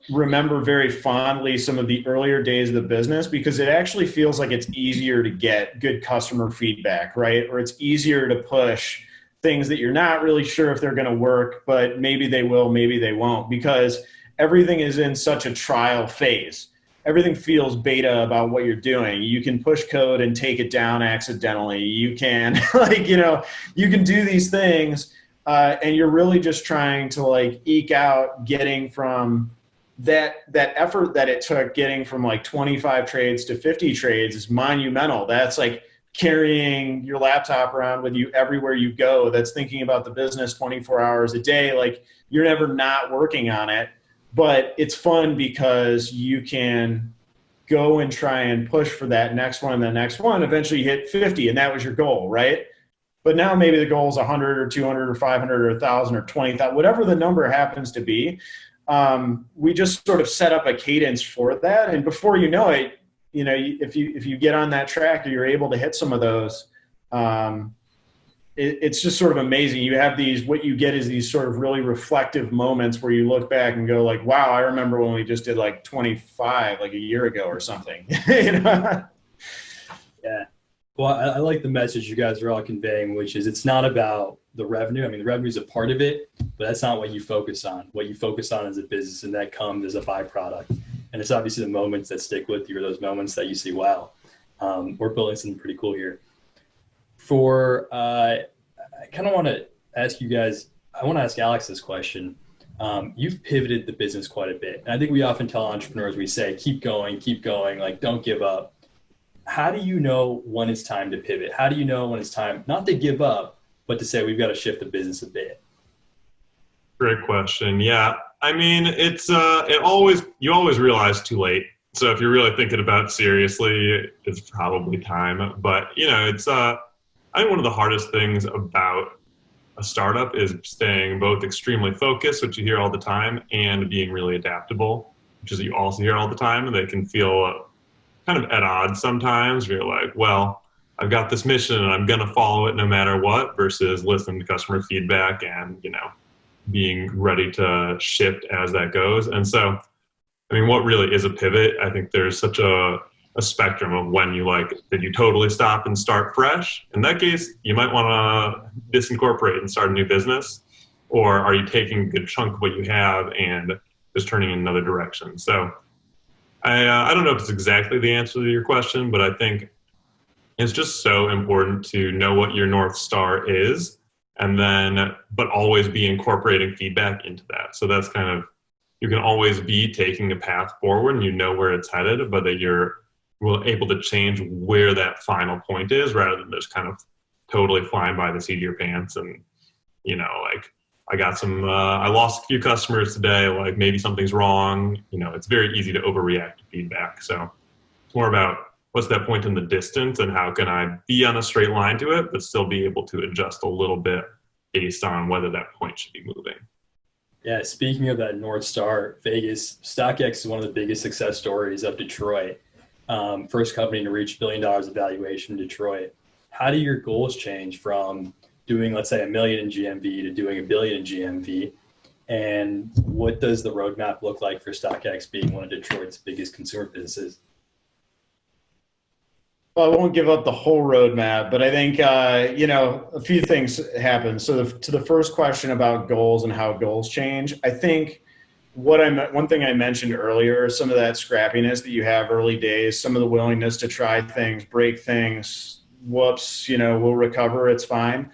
S2: remember very fondly some of the earlier days of the business, because it actually feels like it's easier to get good customer feedback, right? Or it's easier to push things that you're not really sure if they're going to work, but maybe they will, maybe they won't, because everything is in such a trial phase. Everything feels beta about what you're doing. You can push code and take it down accidentally. You can you can do these things, and you're really just trying to eke out getting from that effort that it took getting from 25 trades to 50 trades is monumental. That's like carrying your laptop around with you everywhere you go. That's thinking about the business 24 hours a day. You're never not working on it, but it's fun because you can go and try and push for that next one and the next one. Eventually you hit 50 and that was your goal, right? But now maybe the goal is 100 or 200 or 500 or 1,000 or 20,000, whatever the number happens to be. We just sort of set up a cadence for that. And before you know it, if you get on that track or you're able to hit some of those, it's just sort of amazing. You have what you get is these sort of really reflective moments where you look back and go wow, I remember when we just did 25 a year ago or something.
S1: Yeah. Well, I like the message you guys are all conveying, which is it's not about the revenue. I mean, the revenue is a part of it, but that's not what you focus on. What you focus on is a business, and that comes as a byproduct. And it's obviously the moments that stick with you, or those moments that you see, wow, we're building something pretty cool here. I kind of want to ask you guys, I want to ask Alex this question. You've pivoted the business quite a bit. And I think we often tell entrepreneurs, we say, keep going, don't give up. How do you know when it's time to pivot? How do you know when it's time not to give up, but to say we've got to shift the business a bit?
S4: Great question. Yeah. I mean, you always realize too late. So if you're really thinking about it seriously, it's probably time. But it's I think one of the hardest things about a startup is staying both extremely focused, which you hear all the time, and being really adaptable, which is you also hear all the time. And they can feel kind of at odds sometimes. Where you're like, well, I've got this mission and I'm going to follow it no matter what, versus listening to customer feedback and, being ready to shift as that goes. And so, I mean, what really is a pivot? I think there's such a spectrum of when did you totally stop and start fresh? In that case, you might want to disincorporate and start a new business. Or are you taking a good chunk of what you have and just turning in another direction? So I don't know if it's exactly the answer to your question, but I think it's just so important to know what your North Star is, but always be incorporating feedback into that. So that's kind of, you can always be taking a path forward and you know where it's headed, but that you're able to change where that final point is, rather than just kind of totally flying by the seat of your pants. And, I lost a few customers today, maybe something's wrong. It's very easy to overreact to feedback. So it's more about what's that point in the distance and how can I be on a straight line to it, but still be able to adjust a little bit based on whether that point should be moving.
S1: Yeah, speaking of that North Star, Vegas, StockX is one of the biggest success stories of Detroit. First company to reach $1 billion of valuation in Detroit. How do your goals change from doing, let's say, $1 million in GMV to doing $1 billion in GMV? And what does the roadmap look like for StockX being one of Detroit's biggest consumer businesses?
S2: Well, I won't give up the whole roadmap, but I think, a few things happen. So to the first question about goals and how goals change, I think one thing I mentioned earlier, some of that scrappiness that you have early days, some of the willingness to try things, break things, whoops, we'll recover, it's fine.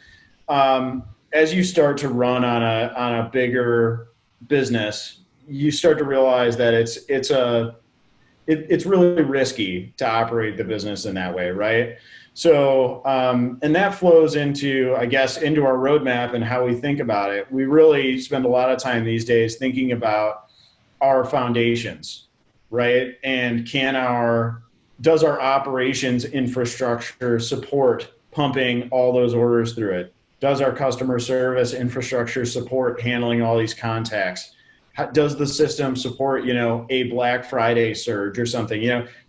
S2: As you start to run on a bigger business, you start to realize that it's really risky to operate the business in that way, right? So, and that flows into, I guess, into our roadmap and how we think about it. We really spend a lot of time these days thinking about our foundations, right? And does our operations infrastructure support pumping all those orders through it? Does our customer service infrastructure support handling all these contacts? Does the system support, a Black Friday surge or something?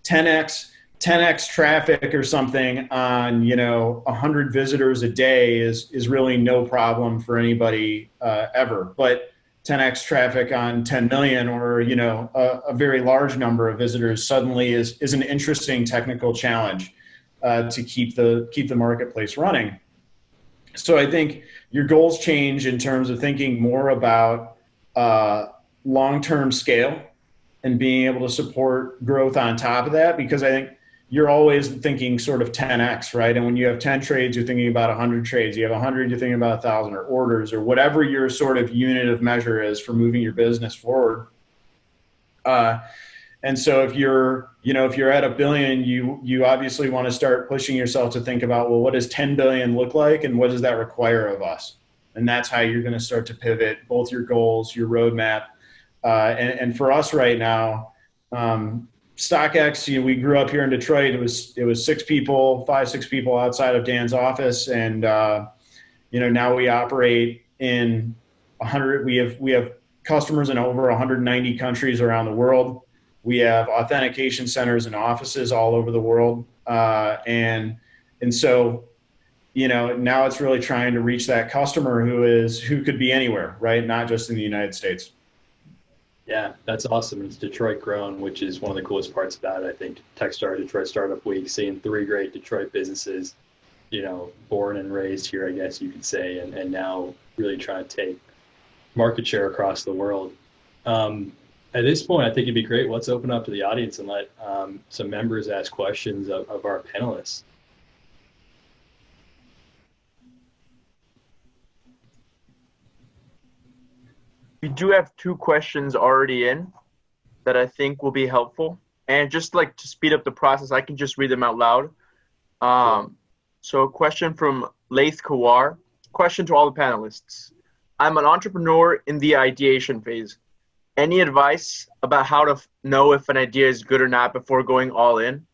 S2: 10x traffic or something on 100 visitors a day is really no problem for anybody ever. But 10x traffic on 10 million or a very large number of visitors suddenly is an interesting technical challenge to keep the marketplace running. So I think your goals change in terms of thinking more about long-term scale and being able to support growth on top of that, because I think you're always thinking sort of 10x, right? And when you have 10 trades, you're thinking about 100 trades. You have 100, you're thinking about 1,000 or orders or whatever your sort of unit of measure is for moving your business forward. And so if you're at $1 billion, you obviously want to start pushing yourself to think about, well, what does 10 billion look like and what does that require of us? And that's how you're going to start to pivot both your goals, your roadmap. And for us right now, StockX, we grew up here in Detroit. It was 6 people outside of Dan's office. And, now we operate in 100, we have customers in over 190 countries around the world. We have authentication centers and offices all over the world. And so, now it's really trying to reach that customer who could be anywhere, right? Not just in the United States.
S1: Yeah, that's awesome. It's Detroit grown, which is one of the coolest parts about it. I think TechStar Detroit Startup Week, seeing 3 great Detroit businesses, born and raised here, I guess you could say, and now really trying to take market share across the world. At this point, I think it'd be great. Let's open up to the audience and let some members ask questions of our panelists.
S5: We do have 2 questions already in that I think will be helpful. And just like to speed up the process, I can just read them out loud. So a question from Laith Kawar. Question to all the panelists. I'm an entrepreneur in the ideation phase. Any advice about how to know if an idea is good or not before going all in?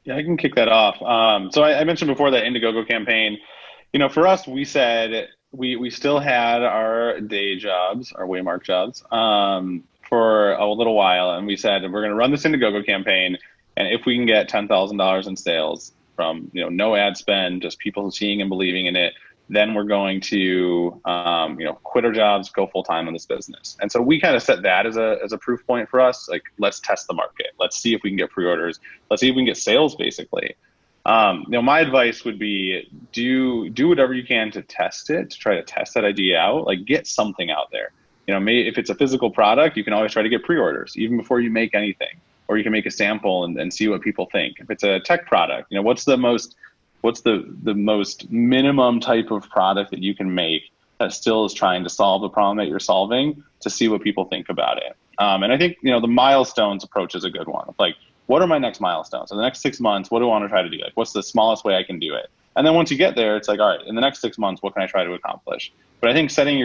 S3: Yeah, I can kick that off. So I mentioned before that Indiegogo campaign. For us, we said we still had our day jobs, our Waymark jobs, for a little while, and we said we're going to run this Indiegogo campaign, and if we can get $10,000 in sales from no ad spend, just people seeing and believing in it, then we're going to quit our jobs, go full time on this business. And so we kind of set that as a proof point for us. Like, let's test the market. Let's see if we can get pre-orders. Let's see if we can get sales, basically. My advice would be do whatever you can to test it, to try to test that idea out, like get something out there. If it's a physical product, you can always try to get pre-orders even before you make anything, or you can make a sample and see what people think. If it's a tech product, what's the most minimum type of product that you can make that still is trying to solve the problem that you're solving, to see what people think about it. And I think, the milestones approach is a good one. Like, what are my next milestones? In the next 6 months, what do I want to try to do? Like, what's the smallest way I can do it? And then once you get there, it's like, all right, in the next 6 months, what can I try to accomplish? But I think setting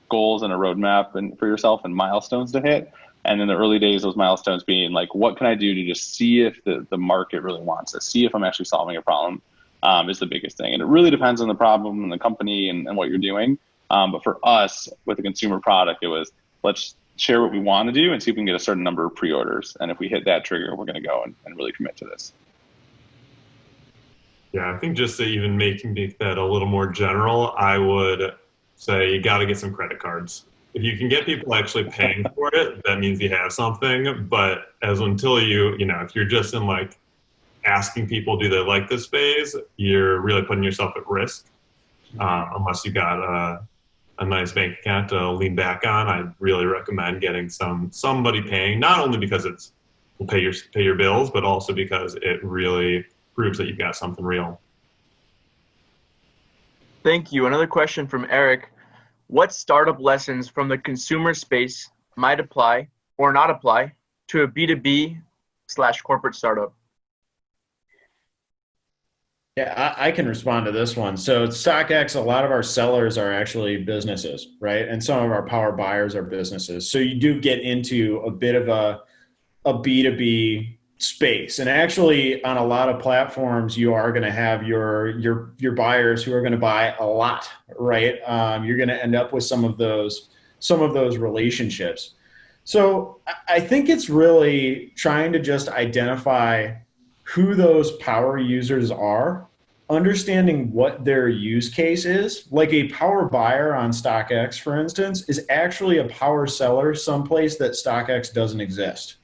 S3: goals and a roadmap for yourself and milestones to hit. And in the early days, those milestones being like, what can I do to just see if the market really wants it, see if I'm actually solving a problem, is the biggest thing. And it really depends on the problem and the company and what you're doing. But for us, with a consumer product, it was, let's share what we want to do and see if we can get a certain number of pre-orders. And if we hit that trigger, we're going to go and really commit to this.
S4: Yeah, I think just to even make that a little more general, I would say you got to get some credit cards. If you can get people actually paying for it, that means you have something. But until if you're just in like asking people, do they like this phase, you're really putting yourself at risk. Unless you got a nice bank account to lean back on, I'd really recommend getting somebody paying, not only because will pay your bills, but also because it really proves that you've got something real.
S5: Thank you. Another question from Eric. What startup lessons from the consumer space might apply or not apply to a B2B/corporate startup?
S2: Yeah, I can respond to this one. So at StockX, a lot of our sellers are actually businesses, right? And some of our power buyers are businesses. So you do get into a bit of a B2B space. And actually on a lot of platforms, you are going to have your buyers who are going to buy a lot, right? You're going to end up with some of those relationships. So I think it's really trying to just identify who those power users are, understanding what their use case is. Like a power buyer on StockX, for instance, is actually a power seller someplace that StockX doesn't exist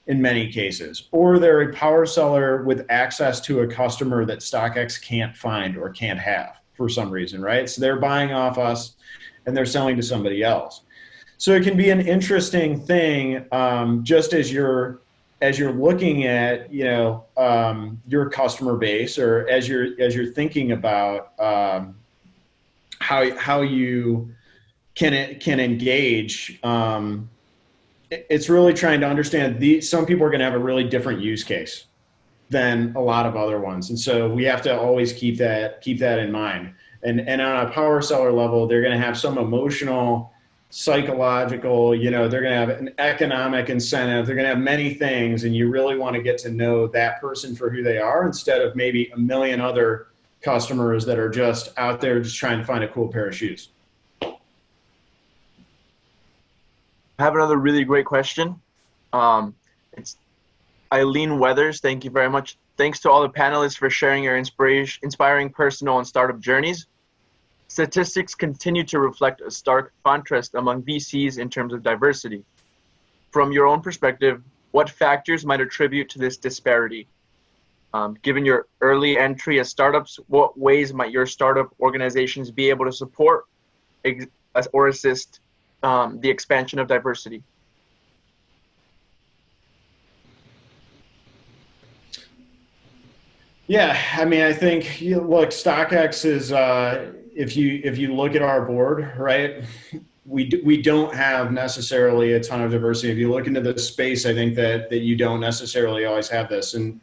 S2: in many cases. Or they're a power seller with access to a customer that StockX can't find or can't have for some reason, right? So they're buying off us and they're selling to somebody else. So it can be an interesting thing, just as you're looking at your customer base, or as you're thinking about how you can engage. It's really trying to understand some people are going to have a really different use case than a lot of other ones, and so we have to always keep that in mind. And on a power seller level, they're going to have some emotional, psychological, they're going to have an economic incentive. They're going to have many things, and you really want to get to know that person for who they are instead of maybe a million other customers that are just out there just trying to find a cool pair of shoes.
S5: I have another really great question. It's Eileen Weathers. Thank you very much. Thanks to all the panelists for sharing your inspiring personal and startup journeys. Statistics continue to reflect a stark contrast among VCs in terms of diversity. From your own perspective, what factors might attribute to this disparity? Given your early entry as startups, what ways might your startup organizations be able to support or assist the expansion of diversity?
S2: Yeah, I mean, I think look, StockX is if you look at our board, right, we don't have necessarily a ton of diversity. If you look into the space, I think that you don't necessarily always have this, and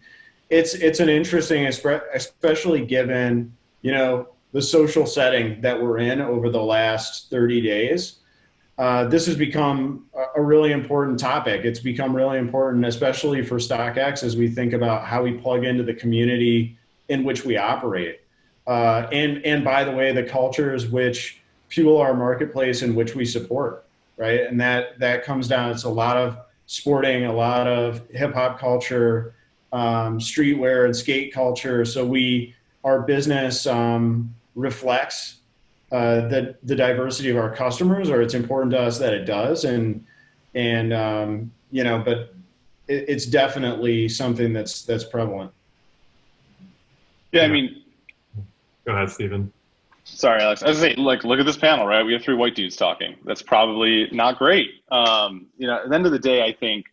S2: it's an interesting, especially given the social setting that we're in over the last 30 days. This has become a really important topic. It's become really important, especially for StockX, as we think about how we plug into the community in which we operate. And by the way, the cultures which fuel our marketplace in which we support, right? And that comes down, it's a lot of sporting, a lot of hip hop culture, streetwear and skate culture. So our business reflects the diversity of our customers, or it's important to us that it does. But it's definitely something that's prevalent.
S3: Yeah, I mean,
S4: go ahead, Stephen.
S3: Sorry, Alex. I was saying, look at this panel, right? We have 3 white dudes talking. That's probably not great. At the end of the day, I think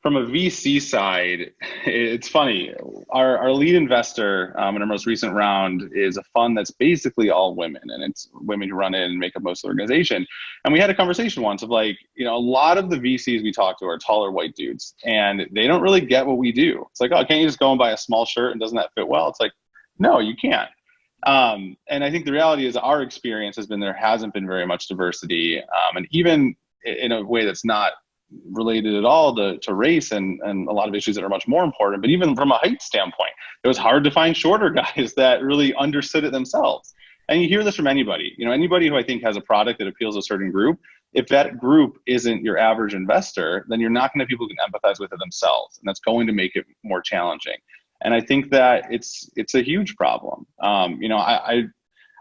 S3: from a VC side, it's funny. Our lead investor in our most recent round is a fund that's basically all women, and it's women who run it and make up most of the organization. And we had a conversation once of a lot of the VCs we talk to are taller white dudes, and they don't really get what we do. It's like, oh, can't you just go and buy a small shirt, and doesn't that fit well? It's like, no, you can't. And I think the reality is our experience has been there hasn't been very much diversity, and even in a way that's not related at all to race and a lot of issues that are much more important. But even from a height standpoint, it was hard to find shorter guys that really understood it themselves. And you hear this from anybody, anybody who I think has a product that appeals to a certain group. If that group isn't your average investor, then you're not going to have people who can empathize with it themselves. And that's going to make it more challenging. And I think that it's a huge problem.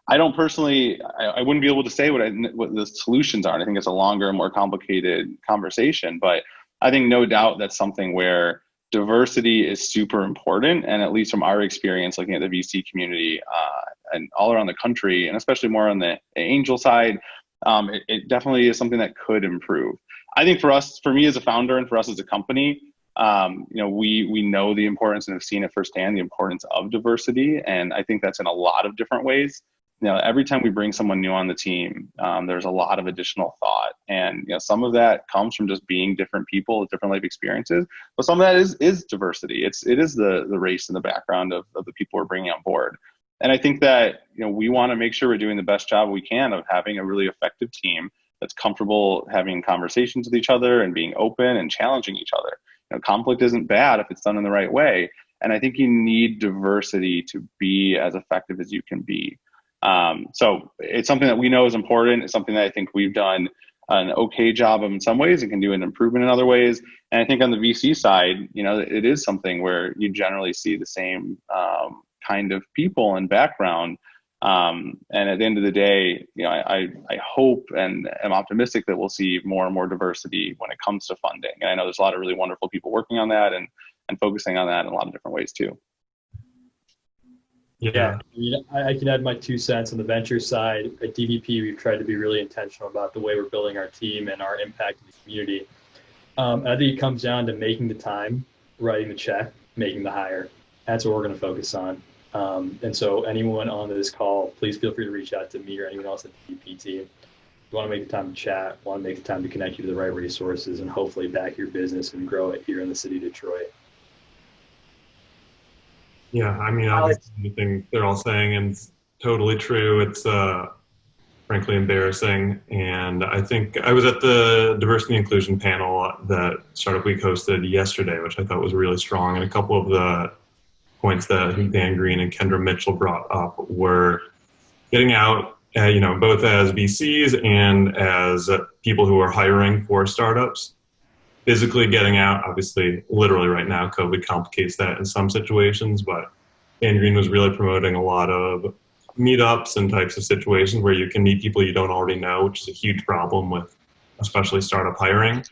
S3: I don't personally, I wouldn't be able to say what the solutions are. And I think it's a longer, more complicated conversation, but I think no doubt that's something where diversity is super important. And at least from our experience, looking at the VC community and all around the country, and especially more on the angel side, it definitely is something that could improve. I think for me as a founder and for us as a company, we know the importance and have seen it firsthand, the importance of diversity. And I think that's in a lot of different ways. every time we bring someone new on the team, there's a lot of additional thought. And, some of that comes from just being different people with different life experiences, but some of that is diversity. It is the race in the background of the people we're bringing on board. And I think that, we want to make sure we're doing the best job we can of having a really effective team that's comfortable having conversations with each other and being open and challenging each other. Conflict isn't bad if it's done in the right way. And I think you need diversity to be as effective as you can be. So it's something that we know is important. It's something that I think we've done an okay job of in some ways and can do an improvement in other ways. And I think on the VC side, it is something where you generally see the same kind of people and background. And at the end of the day, I hope and am optimistic that we'll see more and more diversity when it comes to funding. And I know there's a lot of really wonderful people working on that and focusing on that in a lot of different ways too.
S1: Yeah, I can add my 2 cents on the venture side. At DVP, we've tried to be really intentional about the way we're building our team and our impact in the community. I think it comes down to making the time, writing the check, making the hire. That's what we're going to focus on. And so anyone on this call, please feel free to reach out to me or anyone else at the DVP team. You want to make the time to chat, want to make the time to connect you to the right resources, and hopefully back your business and grow it here in the city of Detroit.
S4: Yeah, I mean, obviously, anything they're all saying is totally true. It's frankly embarrassing. And I think I was at the diversity and inclusion panel that Startup Week hosted yesterday, which I thought was really strong. And a couple of the points that I think Dan Green and Kendra Mitchell brought up were getting out, both as VCs and as people who are hiring for startups. Physically getting out, obviously, literally right now, COVID complicates that in some situations, but Dan Green was really promoting a lot of meetups and types of situations where you can meet people you don't already know, which is a huge problem with especially startup hiring.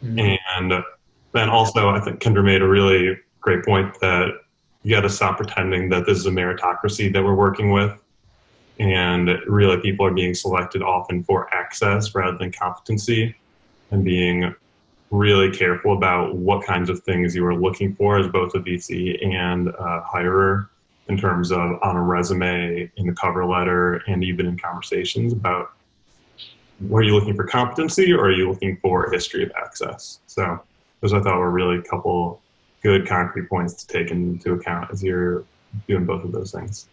S4: Mm-hmm. And then also, I think Kendra made a really great point that you got to stop pretending that this is a meritocracy that we're working with. And really, people are being selected often for access rather than competency, and being really careful about what kinds of things you are looking for as both a VC and a hirer in terms of on a resume, in the cover letter, and even in conversations about, were you looking for competency or are you looking for a history of access? So those I thought were really a couple good concrete points to take into account as you're doing both of those things.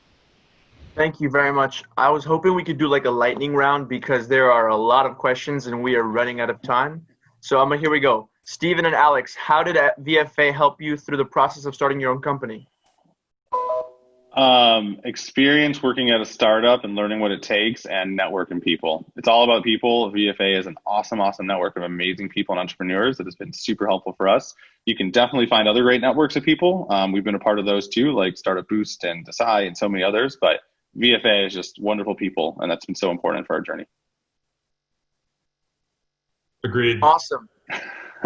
S5: Thank you very much. I was hoping we could do like a lightning round because there are a lot of questions and we are running out of time. So here we go. Steven and Alex, how did VFA help you through the process of starting your own company?
S3: Experience working at a startup and learning what it takes, and networking people. It's all about people. VFA is an awesome network of amazing people and entrepreneurs that has been super helpful for us. You can definitely find other great networks of people. We've been a part of those too, like Startup Boost and Desai and so many others, but VFA is just wonderful people, and that's been so important for our journey.
S4: Agreed.
S5: Awesome.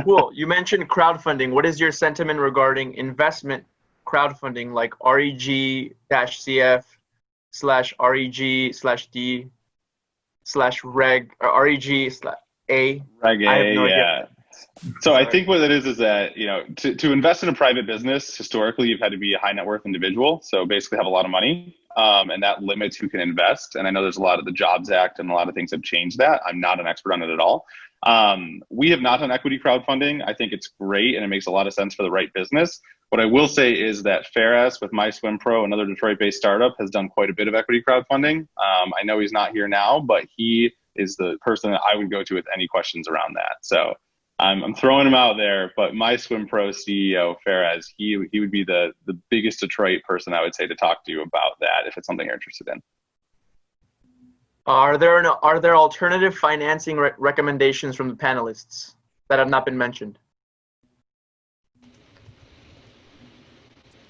S5: Cool. You mentioned crowdfunding. What is your sentiment regarding investment crowdfunding, like REG/CF/REG/D/reg or REG/A?
S3: Reg A, yeah. So I think what it is that, to invest in a private business, historically, you've had to be a high net worth individual. So basically have a lot of money, and that limits who can invest. And I know there's a lot of the Jobs Act and a lot of things have changed that. I'm not an expert on it at all. We have not done equity crowdfunding. I think it's great and it makes a lot of sense for the right business. What I will say is that Ferraz with My Swim Pro, another Detroit-based startup, has done quite a bit of equity crowdfunding. I know he's not here now, but he is the person that I would go to with any questions around that. So I'm throwing him out there, but My Swim Pro CEO, Ferraz, he would be the biggest Detroit person I would say to talk to you about that if it's something you're interested in.
S5: Are there alternative financing recommendations from the panelists that have not been mentioned?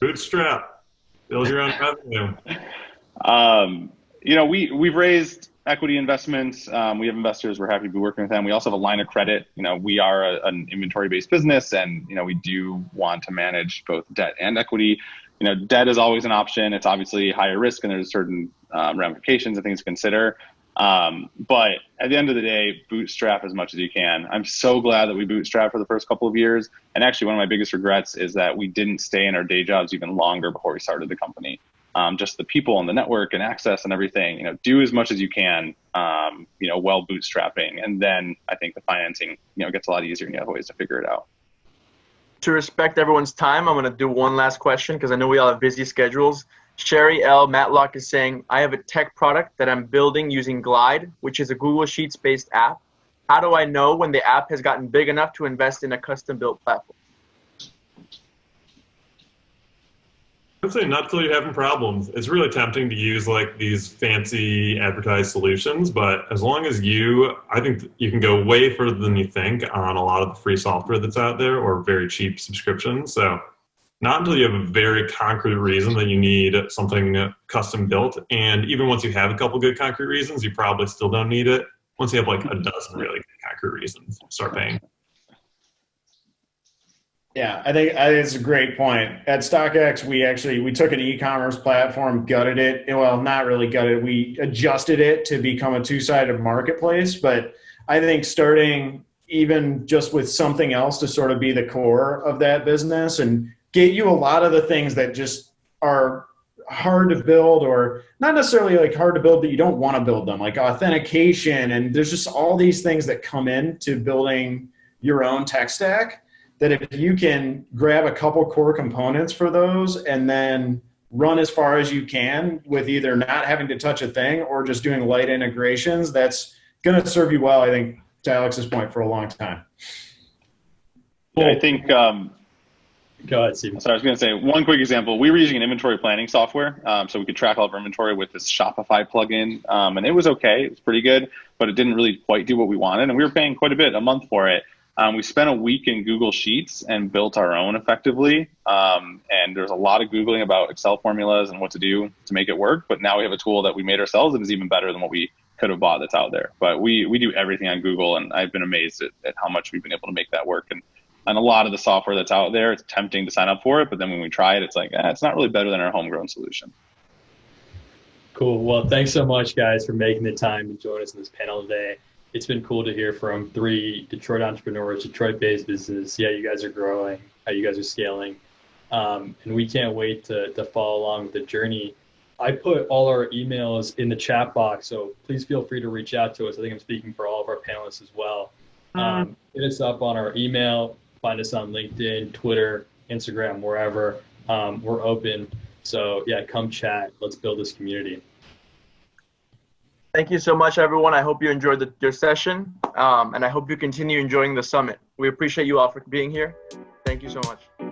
S4: Bootstrap, build your own revenue.
S3: We've raised equity investments. We have investors. We're happy to be working with them. We also have a line of credit. We are an inventory-based business, and we do want to manage both debt and equity. Debt is always an option. It's obviously higher risk, and there's certain ramifications and things to consider. But at the end of the day, bootstrap as much as you can. I'm so glad that we bootstrapped for the first couple of years. And actually, one of my biggest regrets is that we didn't stay in our day jobs even longer before we started the company. just the people and the network and access and everything. You know, do as much as you can, you know, while bootstrapping, and then I think the financing, you know, gets a lot easier and you have ways to figure it out.
S5: To respect everyone's time, I'm going to do one last question because I know we all have busy schedules. Sherry L. Matlock is saying, I have a tech product that I'm building using Glide, which is a Google Sheets-based app. How do I know when the app has gotten big enough to invest in a custom-built platform?
S4: I'd say not till you're having problems. It's really tempting to use like these fancy advertised solutions, but as long as I think you can go way further than you think on a lot of the free software that's out there or very cheap subscriptions. So not until you have a very concrete reason that you need something custom built. And even once you have a couple good concrete reasons, you probably still don't need it. Once you have like a dozen really good concrete reasons, start paying.
S2: Yeah, I think it's a great point. At StockX, we took an e-commerce platform, gutted it. Well, not really gutted. We adjusted it to become a two-sided marketplace. But I think starting even just with something else to sort of be the core of that business and get you a lot of the things that just are hard to build, or not necessarily like hard to build, but you don't want to build them, like authentication. And there's just all these things that come into building your own tech stack, that if you can grab a couple core components for those and then run as far as you can with either not having to touch a thing or just doing light integrations, that's going to serve you well, I think, to Alex's point, for a long time.
S3: Yeah, I think,
S1: Go ahead, Stephen.
S3: so I was going to say one quick example. We were using an inventory planning software, so we could track all of our inventory with this Shopify plugin, and it was okay. It was pretty good, but it didn't really quite do what we wanted, and we were paying quite a bit a month for it. We spent a week in Google Sheets and built our own effectively. And there's a lot of Googling about Excel formulas and what to do to make it work. But now we have a tool that we made ourselves that is even better than what we could have bought that's out there. But we do everything on Google, and I've been amazed at how much we've been able to make that work. And a lot of the software that's out there, it's tempting to sign up for it. But then when we try it, it's like, it's not really better than our homegrown solution.
S1: Cool. Well, thanks so much, guys, for making the time to join us in this panel today. It's been cool to hear from 3 Detroit entrepreneurs, Detroit-based businesses. Yeah, you guys are growing, how you guys are scaling. And we can't wait to follow along with the journey. I put all our emails in the chat box, so please feel free to reach out to us. I think I'm speaking for all of our panelists as well. Hit us up on our email, find us on LinkedIn, Twitter, Instagram, wherever. We're open. So yeah, come chat. Let's build this community.
S5: Thank you so much, everyone. I hope you enjoyed your session, and I hope you continue enjoying the summit. We appreciate you all for being here. Thank you so much.